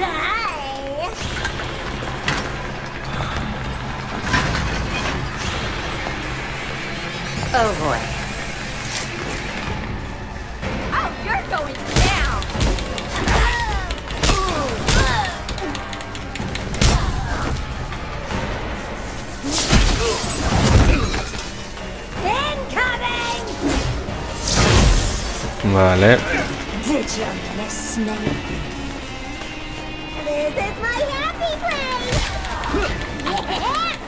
Bye! Oh boy. Oh, you're going down! Incoming! Vale. Did you miss me? This is my happy place! Yes!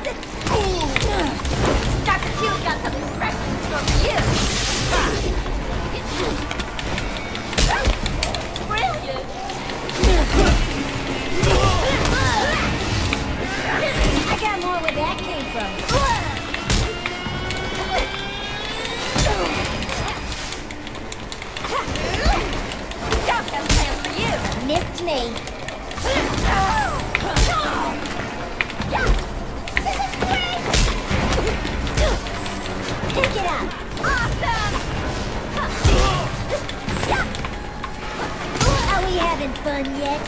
Dr. Q's got something special in store for you! Brilliant! I got more where that came from. Got that plan for you! Missed me! Pick it up! Awesome! Are we having fun yet?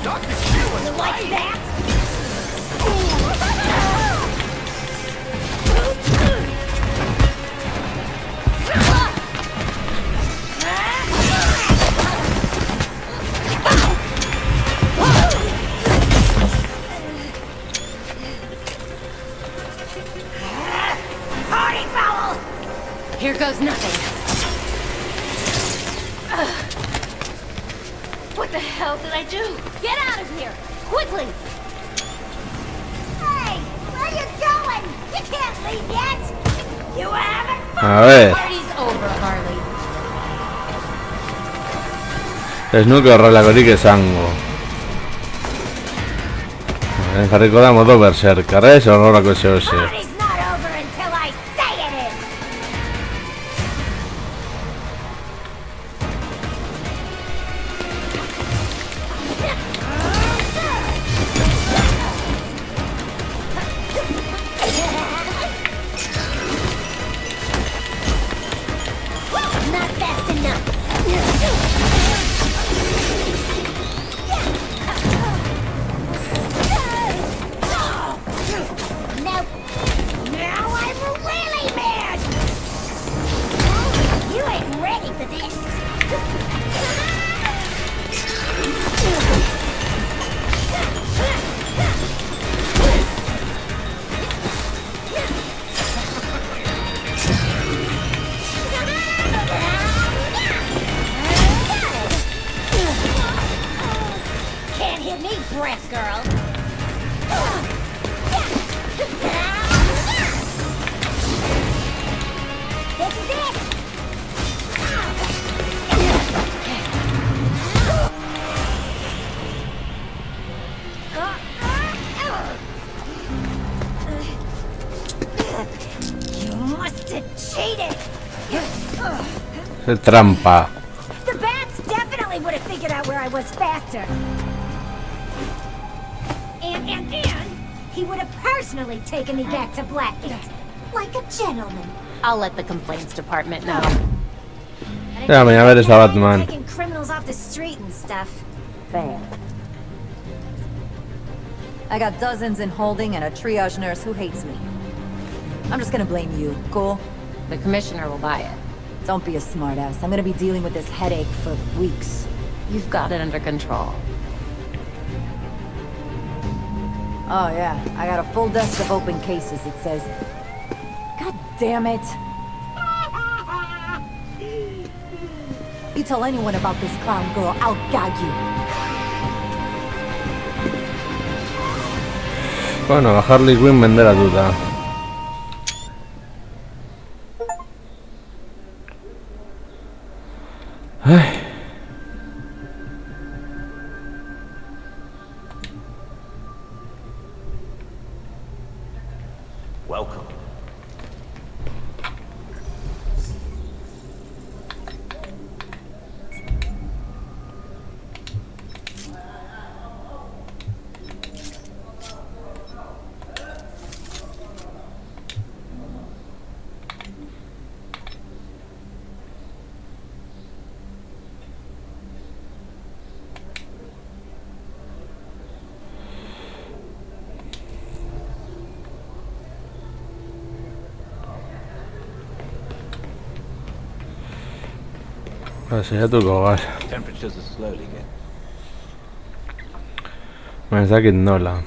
Dr. Q was You like that? Party foul! Here goes nothing. What the hell did I do? Get out of here! Quickly! Hey! Where you going? You can't leave yet! You haven't A ver. Party's over, Harley. Ez nuke horrelakorik esango. Jarriko da modo berserkar, ez? Horrelako zehose. Party's not over until I say it is! Not fast enough! Nope. Now I'm really mad! You ain't ready for this! Can't hit me, Brick Girl! This is it! You must have cheated! Es trampa. The bats definitely would have figured out where I was faster. And he would have personally taken me back to Blackgate. Like a gentleman. I'll let the complaints department know. Ya, mañana ver esa Batman. Taking criminals off the street and stuff. Fair. I got dozens in holding and a triage nurse who hates me. I'm just gonna blame you, cool? The commissioner will buy it. Don't be a smartass. I'm gonna be dealing with this headache for weeks. You've got it under control. Oh yeah, I got a full desk of open cases, it says. God damn it! You tell anyone about this clown girl, I'll gag you. Bueno, a Harley Quinn vender a duda. Ay. Welcome. Saiatuko gara. Temperatures are slowly getting. Ez dakit nola.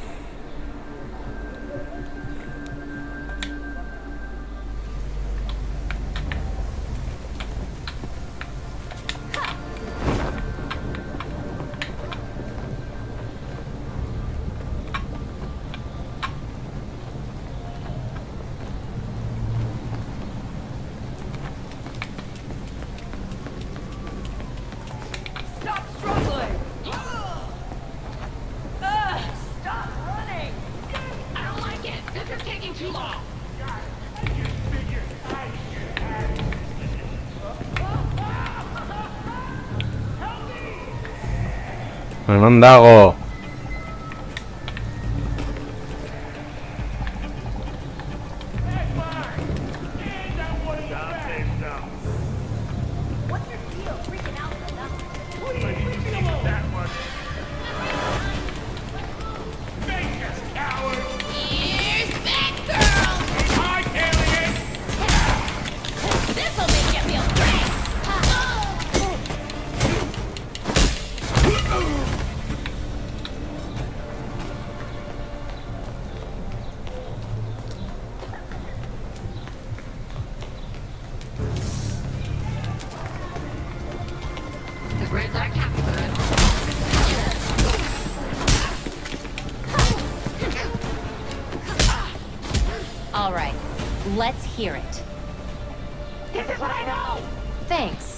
Stop struggling! Stop running! I don't like it. This is taking too long. Me mandago. right. Let's hear it. This is what I know! Thanks.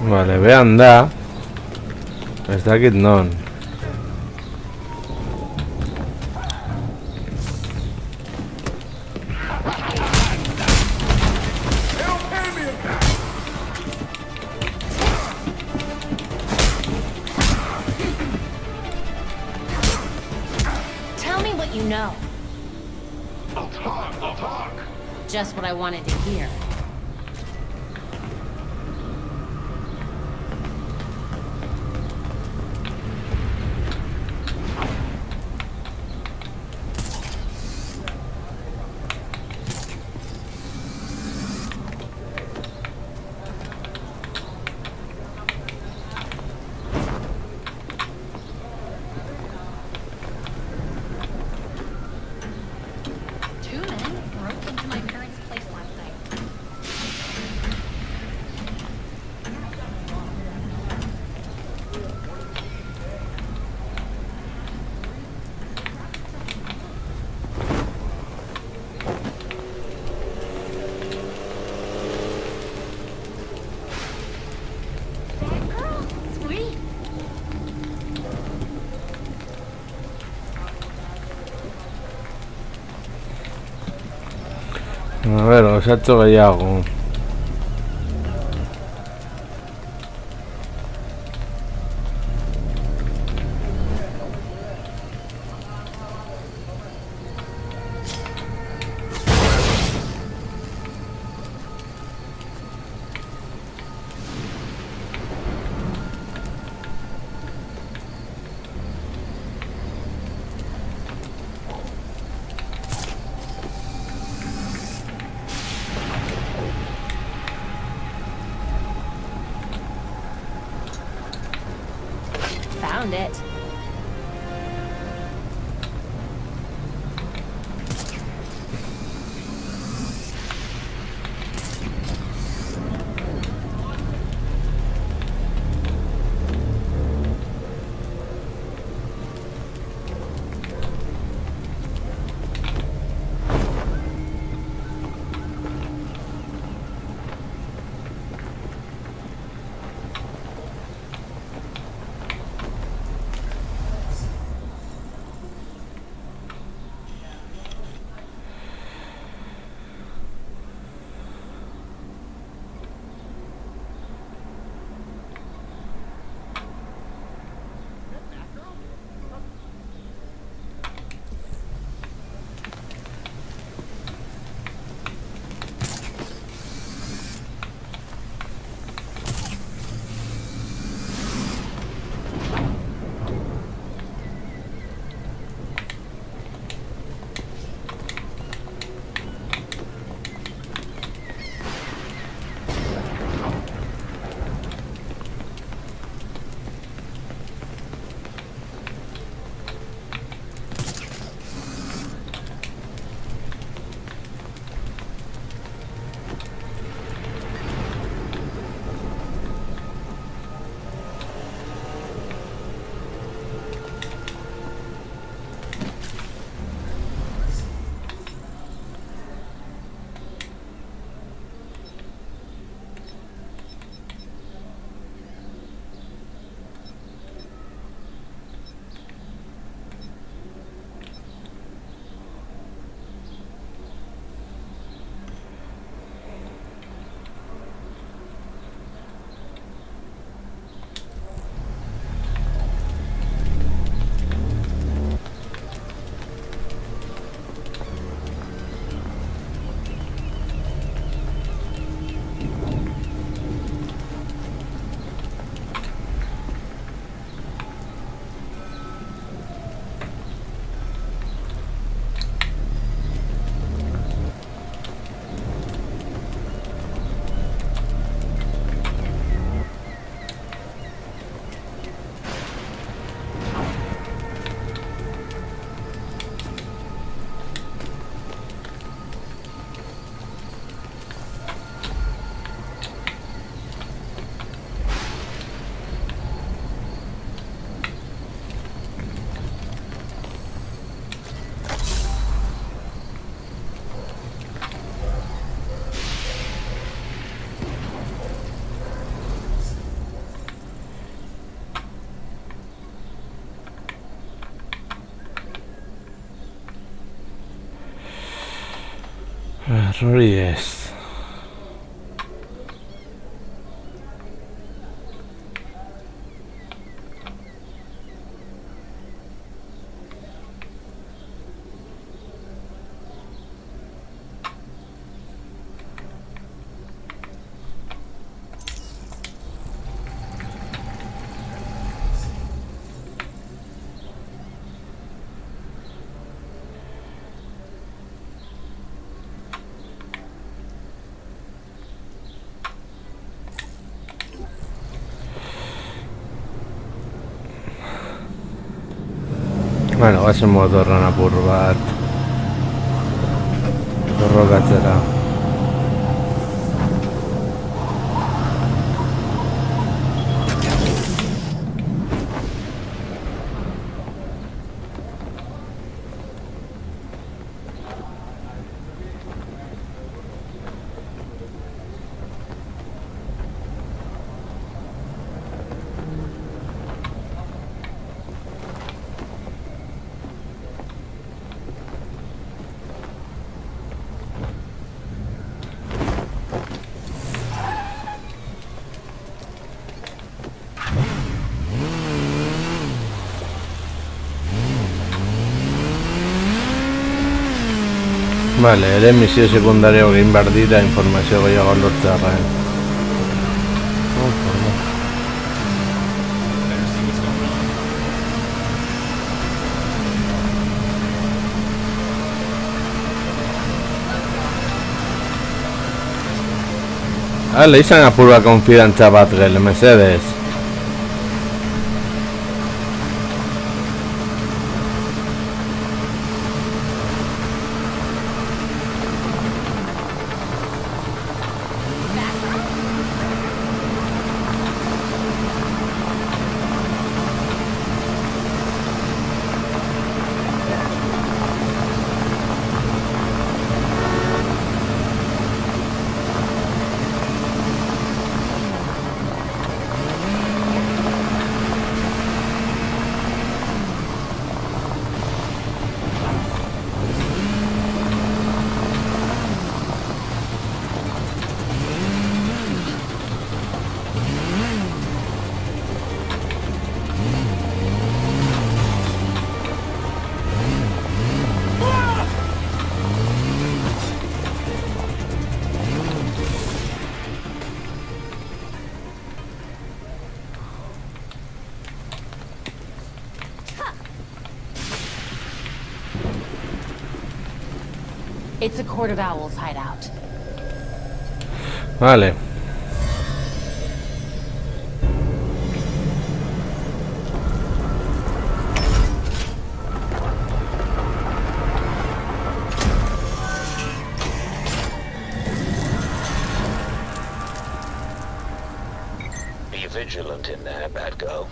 Vale, vean da. Ez dakit non. Tell me what you know. I'll talk. Just what I wanted to hear. Two men broke into my parents' place last night. Sweet. A ver, os ha hecho gehiago. Found it. Hori ez. Bueno, goazen motorran apur bat borrokatzera. Vale, ere misio sekundario egin behar dira informazio gehiago lortzearren. Ale, izan apurua konfidantza bat gel, mesedez. It's a Court of Owls hideout. Vale. Be vigilant in there, bad girl.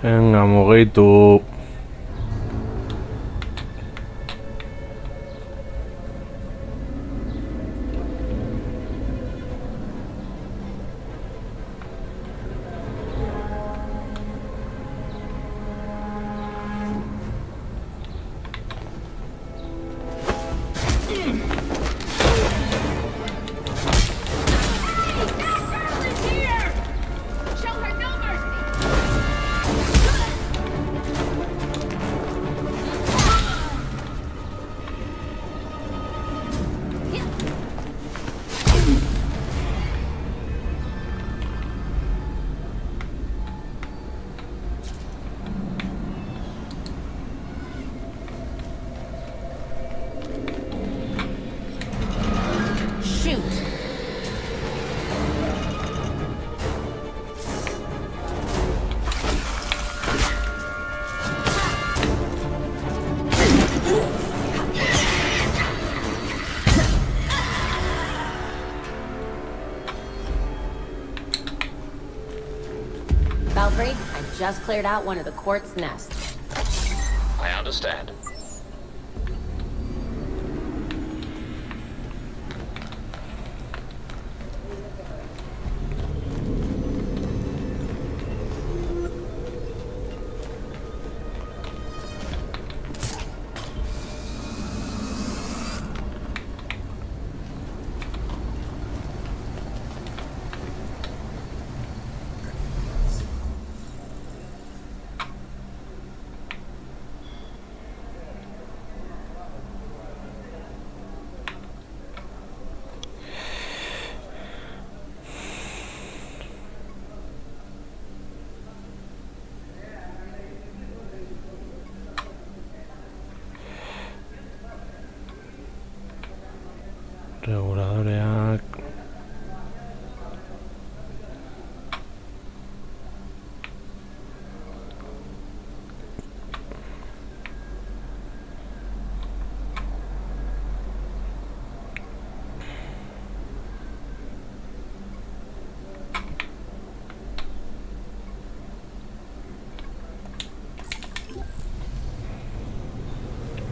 Venga, mugitu. just cleared out one of the quartz nests. I understand. Reguladoreak.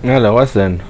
Hello, what's then?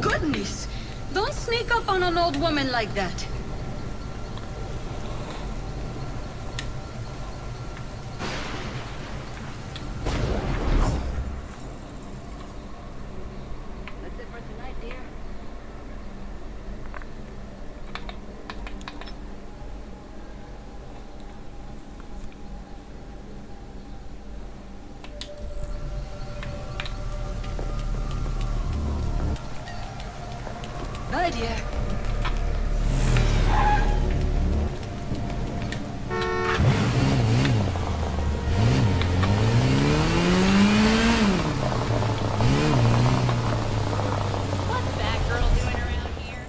Goodness! Don't sneak up on an old woman like that. That's it for tonight, dear. Bye, dear. What's that girl doing around here?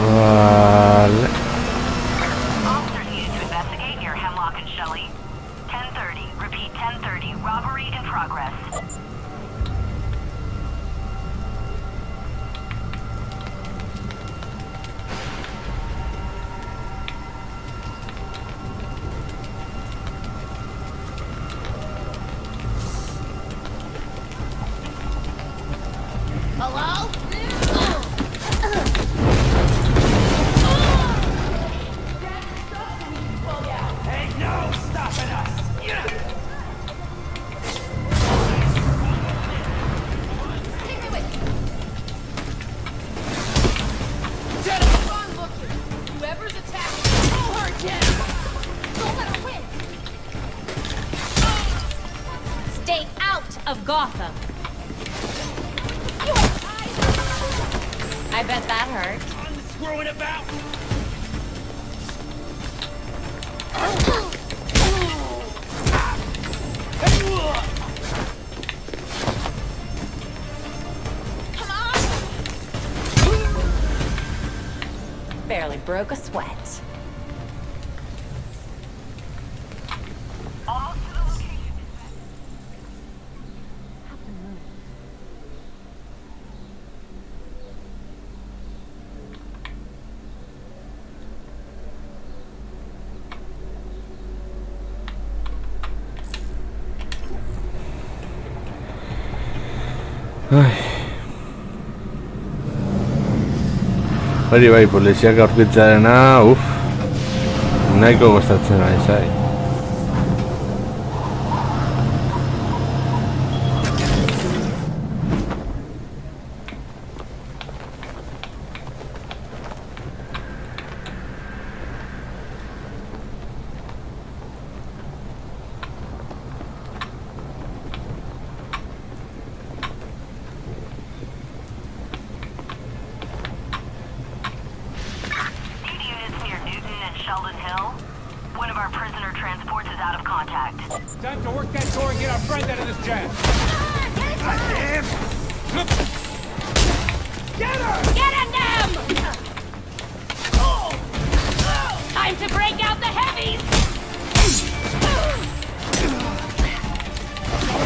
Vale. Officers needed to investigate near Hemlock and Shelley. 10:30. Repeat, 10:30. Robbery in progress. Hello? Ain't no stopping us! Take me with you. Get him! Wrong looking. Whoever's attacking, throw her down. Don't let her win. Stay out of Gotham. I bet that hurt. Screwing about! Barely broke a sweat. Almost to the location. Ay. Hori bai, poliziak aurkitzearena, nahiko gostatzen ari zai. Time to work that door and get our friend out of this jam. Get her! Get at them! Time to break out the heavies!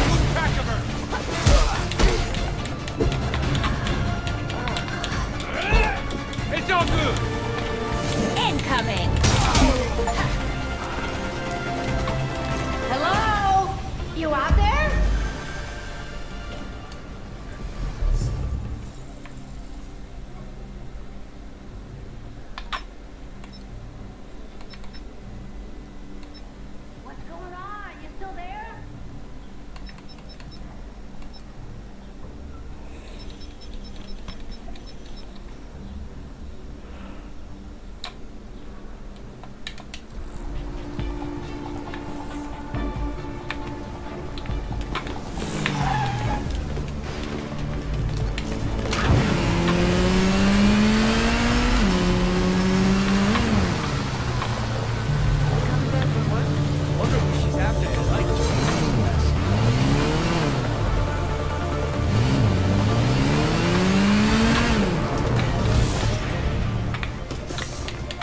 Lose track of her! It's all good! Incoming! Hello? You out there? What's going on? You still there?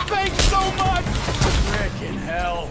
Thanks so much! Frickin' hell!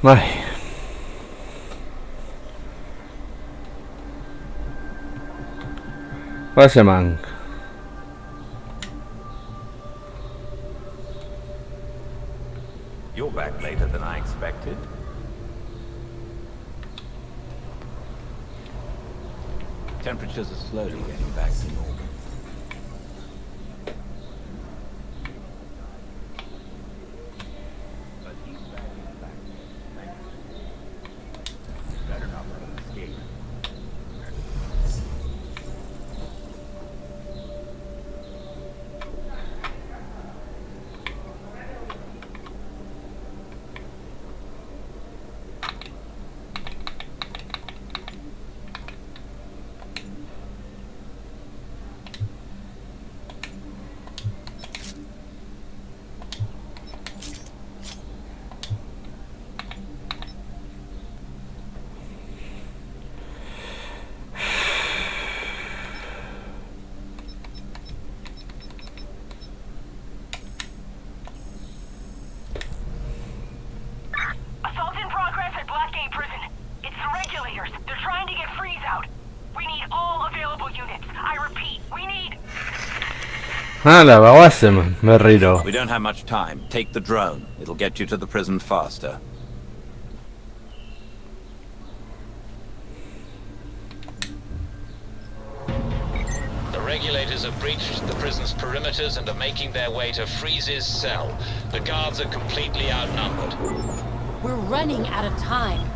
Vale. Mank. You're back later than I expected. Temperatures are slowly getting back to normal. Better not let him escape. Assault in progress at Blackgate Prison. It's the regulators. They're trying to get Freeze out. We need all available units. I repeat, we need... هلا بواسم مريدو. We don't have much time. Take the drone. It'll get you to the prison faster. The regulators have breached the prison's perimeters and are making their way to Freeze's cell. The guards are completely outnumbered. We're running out of time.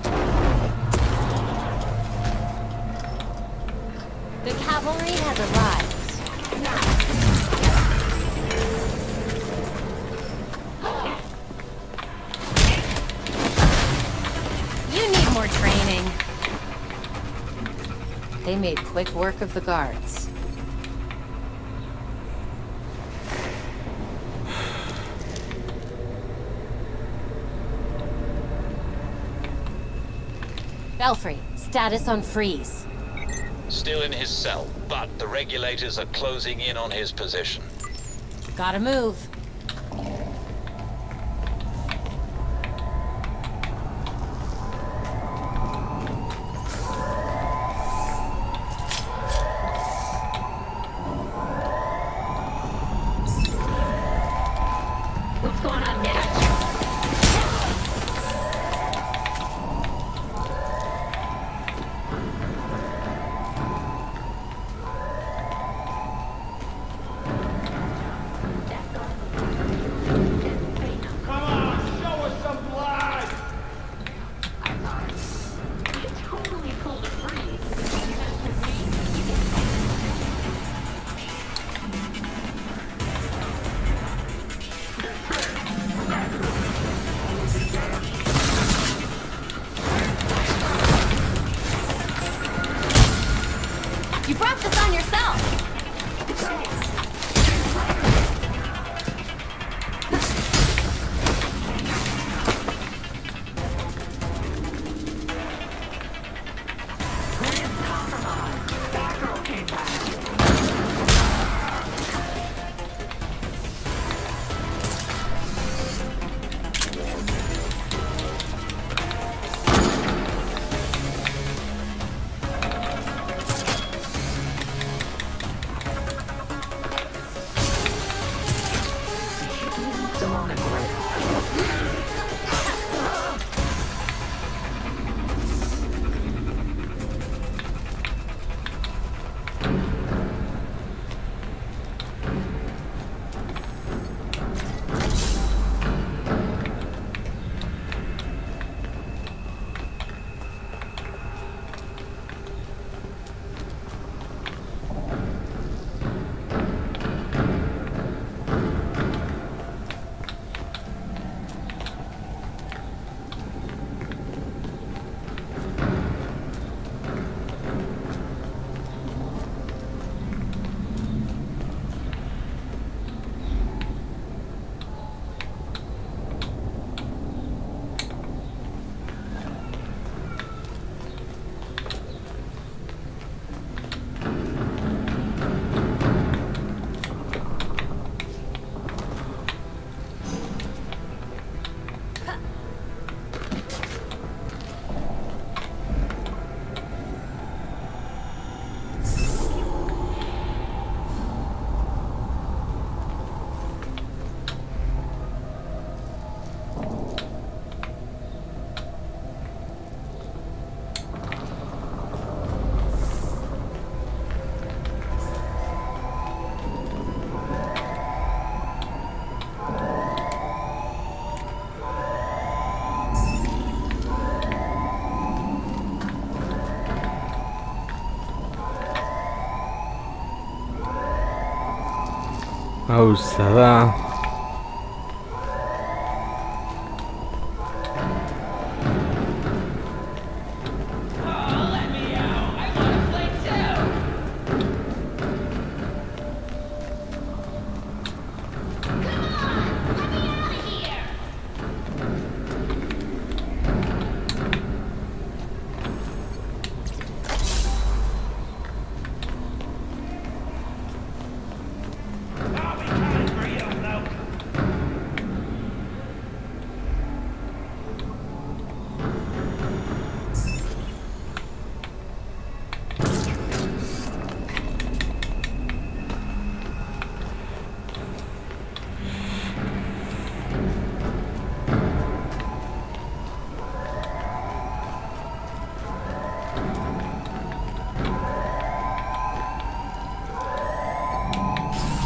The cavalry has arrived. You need more training. They made quick work of the guards. Belfry, status on Freeze. Still in his cell, but the regulators are closing in on his position. Gotta move. What's going on next? Come on, show us some blood! You totally pulled a Freeze. You brought this on yourself! Gauza da.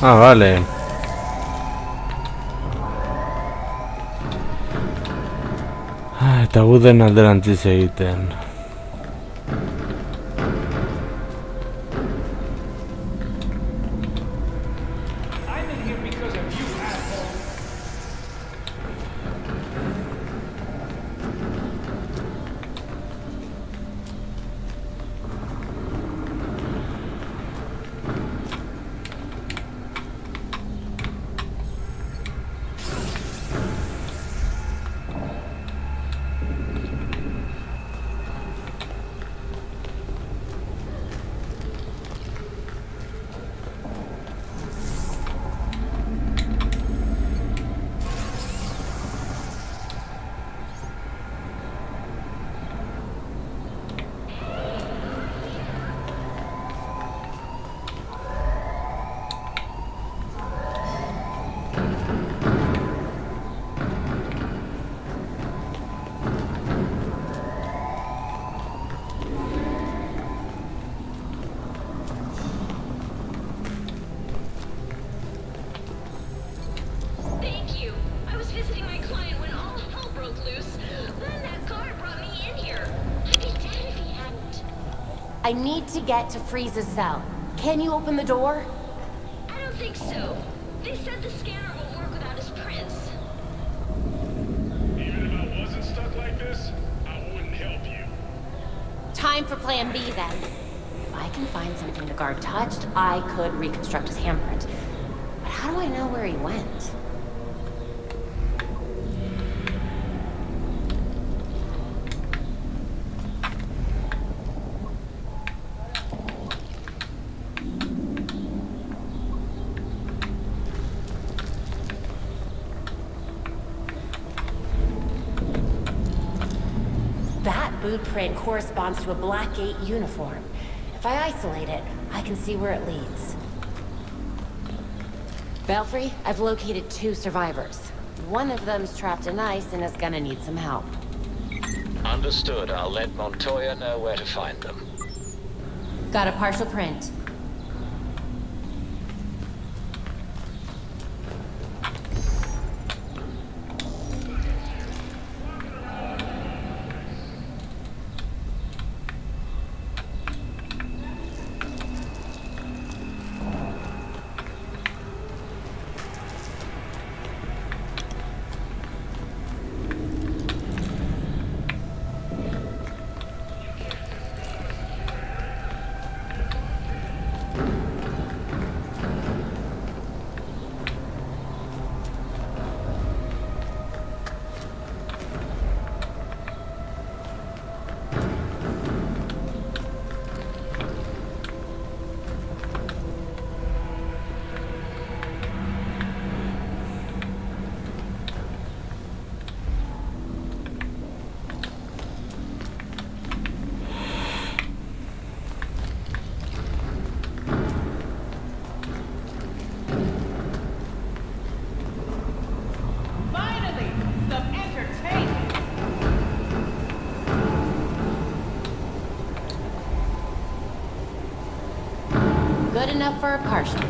Ah, vale. Eta gu den alderantziz egiten. I need to get to Freeze's cell. Can you open the door? I don't think so. They said the scanner won't work without his prints. Even if I wasn't stuck like this, I wouldn't help you. Time for plan B then. If I can find something the guard touched, I could reconstruct his handprint. But how do I know where he went? Boot print corresponds to a Blackgate uniform. If I isolate it, I can see where it leads. Belfry, I've located 2 survivors. One of them's trapped in ice and is gonna need some help. Understood. I'll let Montoya know where to find them. Got a partial print. Good enough for a partial.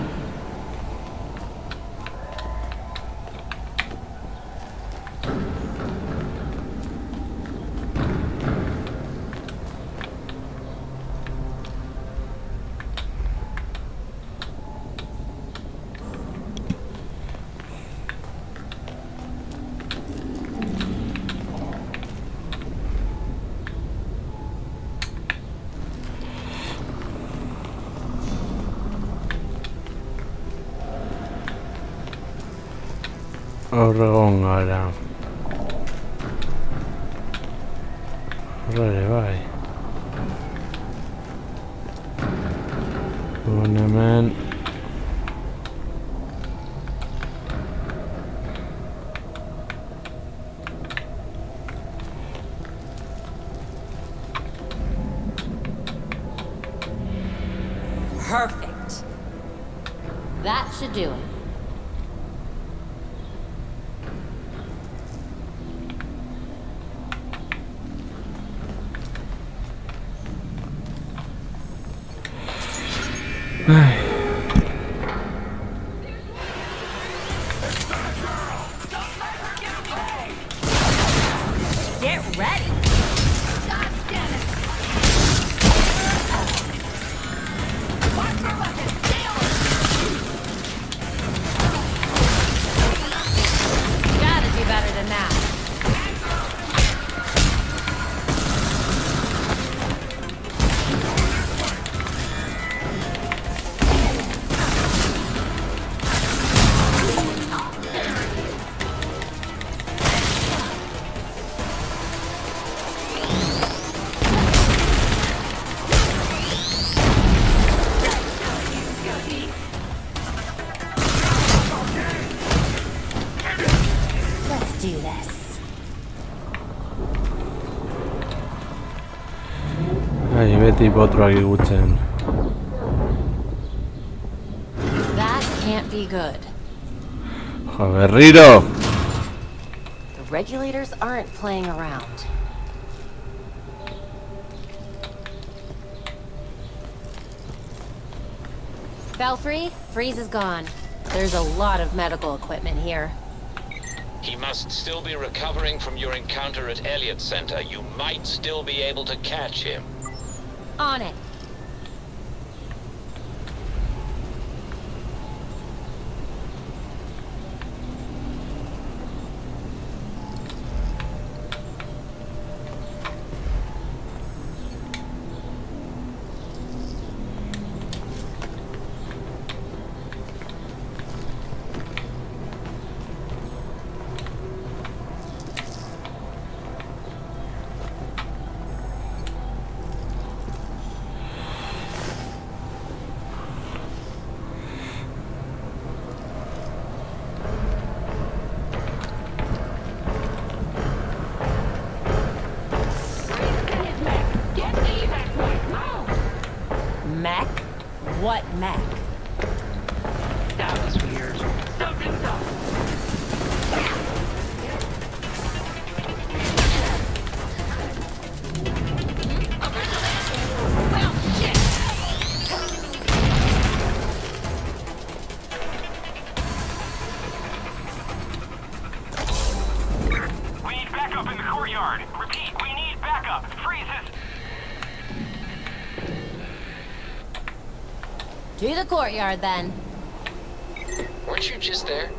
Horregon gara. Horre bai. Hemen... Perfect. That should do it. Get ready! Gotta do better than that. Let's do this. Ai, beti potruak igutzen. That can't be good. Jo, berriro! The regulators aren't playing around. Belfry, Freeze is gone. There's a lot of medical equipment here. He must still be recovering from your encounter at Elliott Center. You might still be able to catch him. On it. Mech? What mech? That was weird. Something's up. We need backup in the courtyard. Repeat, we need backup. Freezes. To the courtyard, then. Weren't you just there?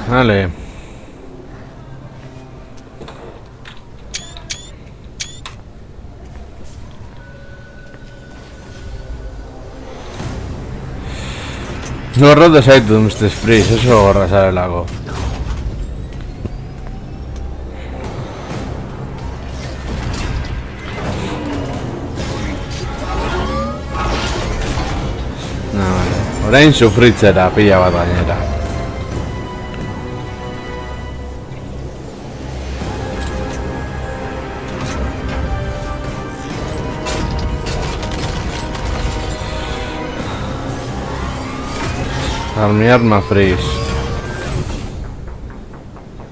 Vale. Gorrotu zaitu Mr. Freeze, oso gorra zarelako. Vale. Orain sufritzera pila bat gainera. Mi arma Freeze.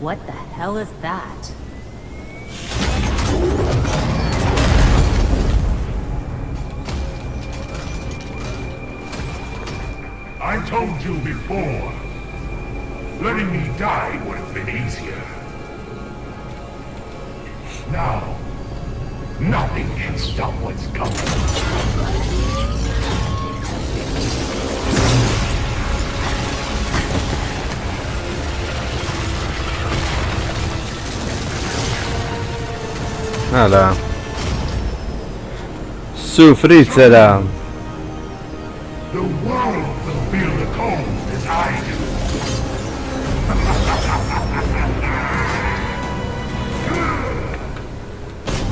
What the hell is that? I told you before. Letting me die would have been easier. Now, nothing can stop what's coming. Hala. Sufritzera. The world will feel the cold as I do.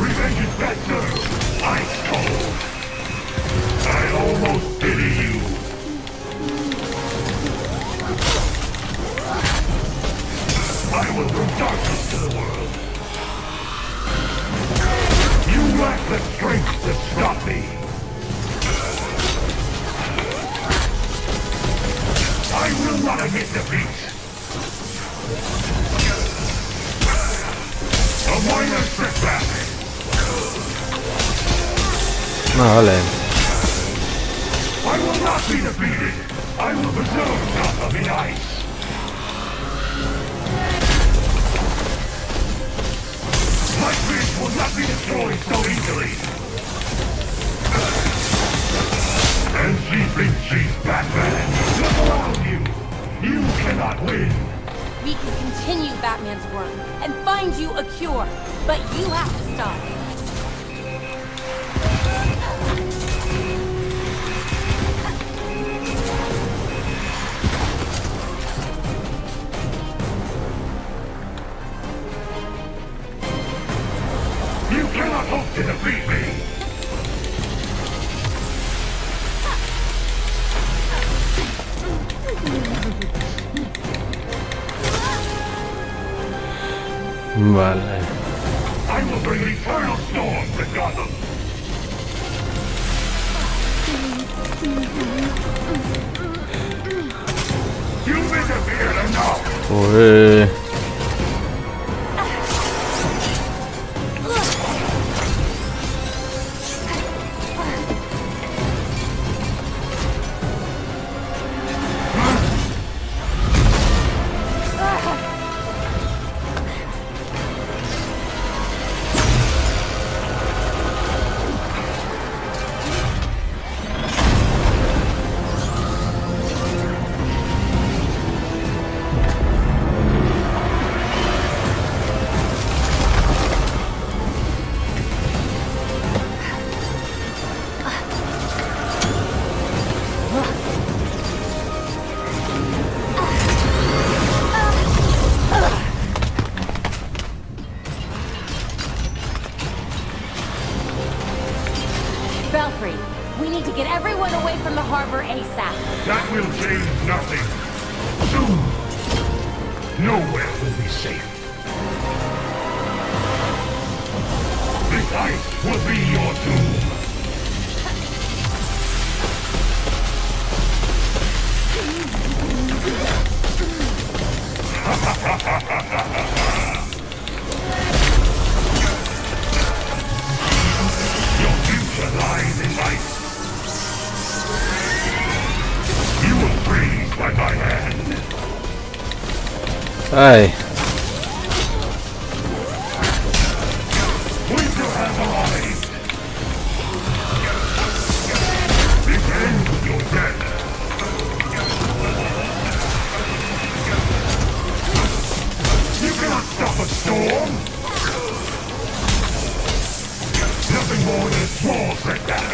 Revenge is better. Ice cold. I almost pity you. I will bring darkness to the world. You lack the strength to stop me. I will not admit defeat. A minor setback. No, vale. I will not be defeated. I will preserve Gotham in ice. My bridge will not be destroyed so easily. And she thinks she's Batman. Look around you. You cannot win. We can continue Batman's work and find you a cure, but you have to stop. You cannot hope to defeat me. Vale. I will bring an eternal storm to Gotham. You've interfered enough. Uy. Belfry, we need to get everyone away from the harbor ASAP. That will change nothing. Soon, nowhere will be safe. This ice will be your doom. Your future lies in ice. You will freeze by my hand. Ay. Winter has arrived. This ends your death. You cannot stop a storm. Nothing more than a small setback.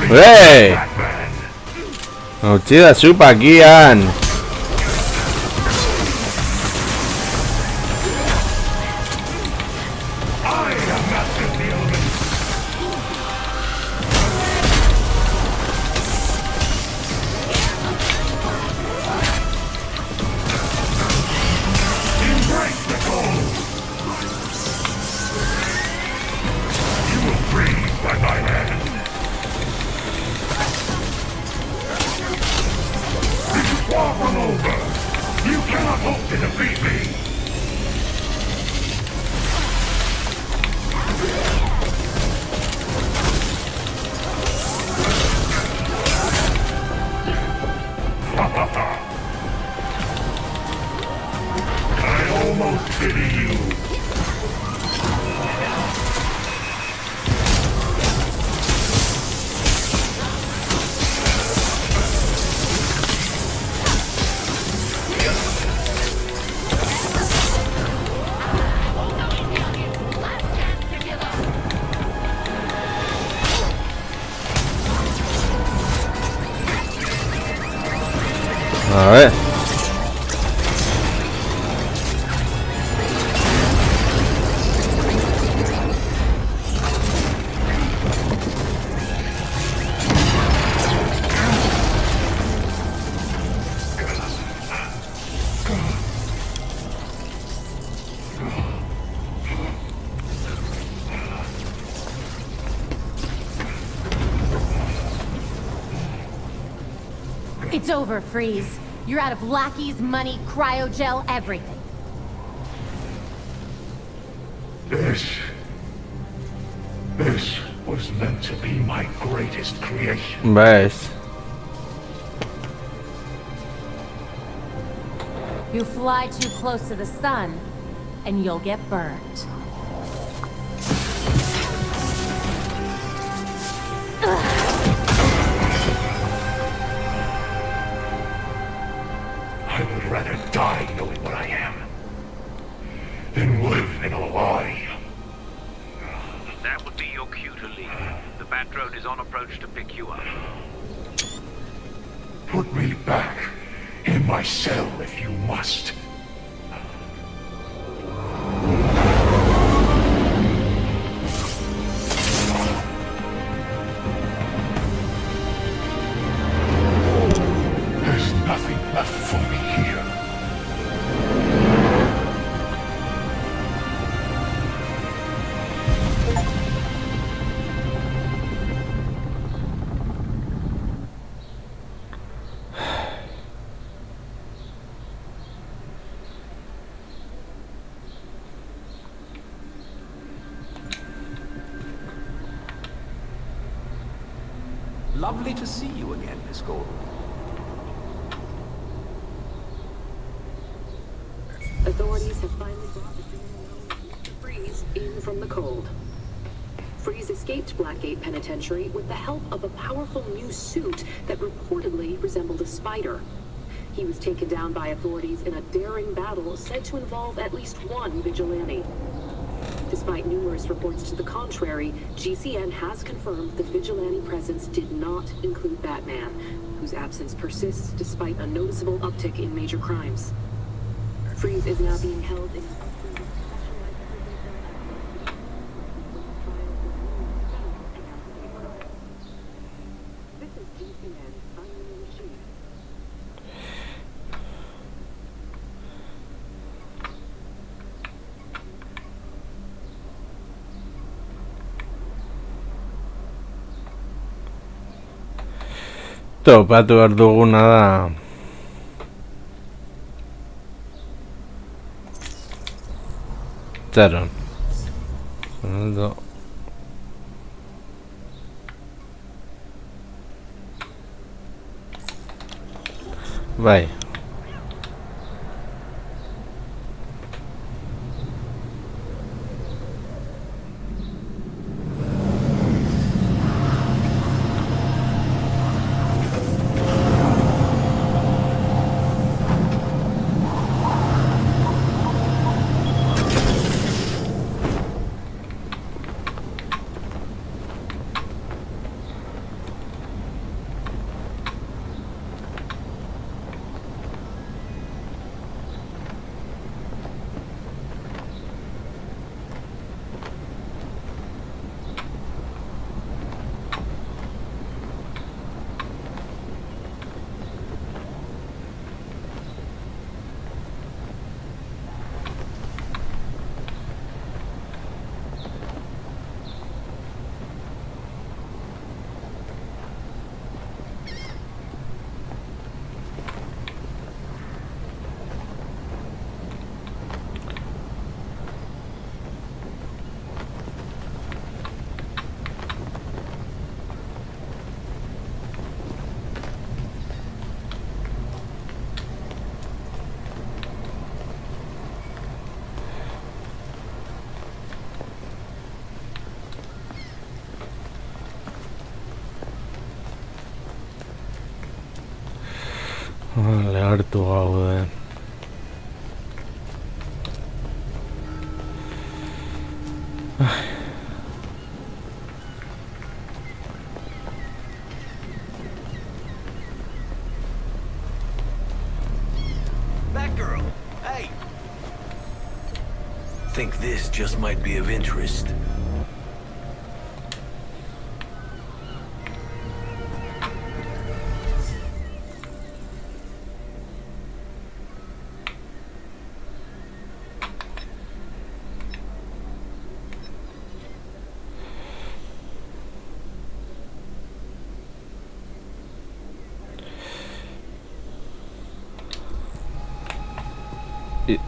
Hey! Uccida Supakian! A ver. It's over, Freeze. You're out of lackeys, money, cryogel, everything. This was meant to be my greatest creation. ¿Ves? You fly too close to the sun, and you'll get burnt. I would rather die knowing what I am than live in a lie. That would be your cue to leave. The Bat drone is on approach to pick you up. Put me back in my cell if you must. There's nothing left for me here. Lovely to see you again, Miss Gordon. Authorities have finally brought the Freeze in from the cold. Freeze escaped Blackgate Penitentiary with the help of a powerful new suit that reportedly resembled a spider. He was taken down by authorities in a daring battle said to involve at least one vigilante. Despite numerous reports to the contrary, GCN has confirmed the vigilante presence did not include Batman, whose absence persists despite a noticeable uptick in major crimes. Freeze is now being held in This is GCN, I'm the machine. Topatu behar duguna da Txaron Bai Lehartu gaude. Batgirl, hey! Think this just might be of interest.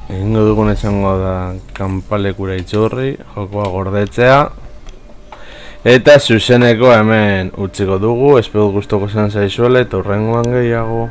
Egingo dugun izango da kanpalekura itzurri, jokoa gordetzea. Eta zuzeneko hemen utziko dugu, espero gustoko zen zaizuela eta hurrengoan gehiago.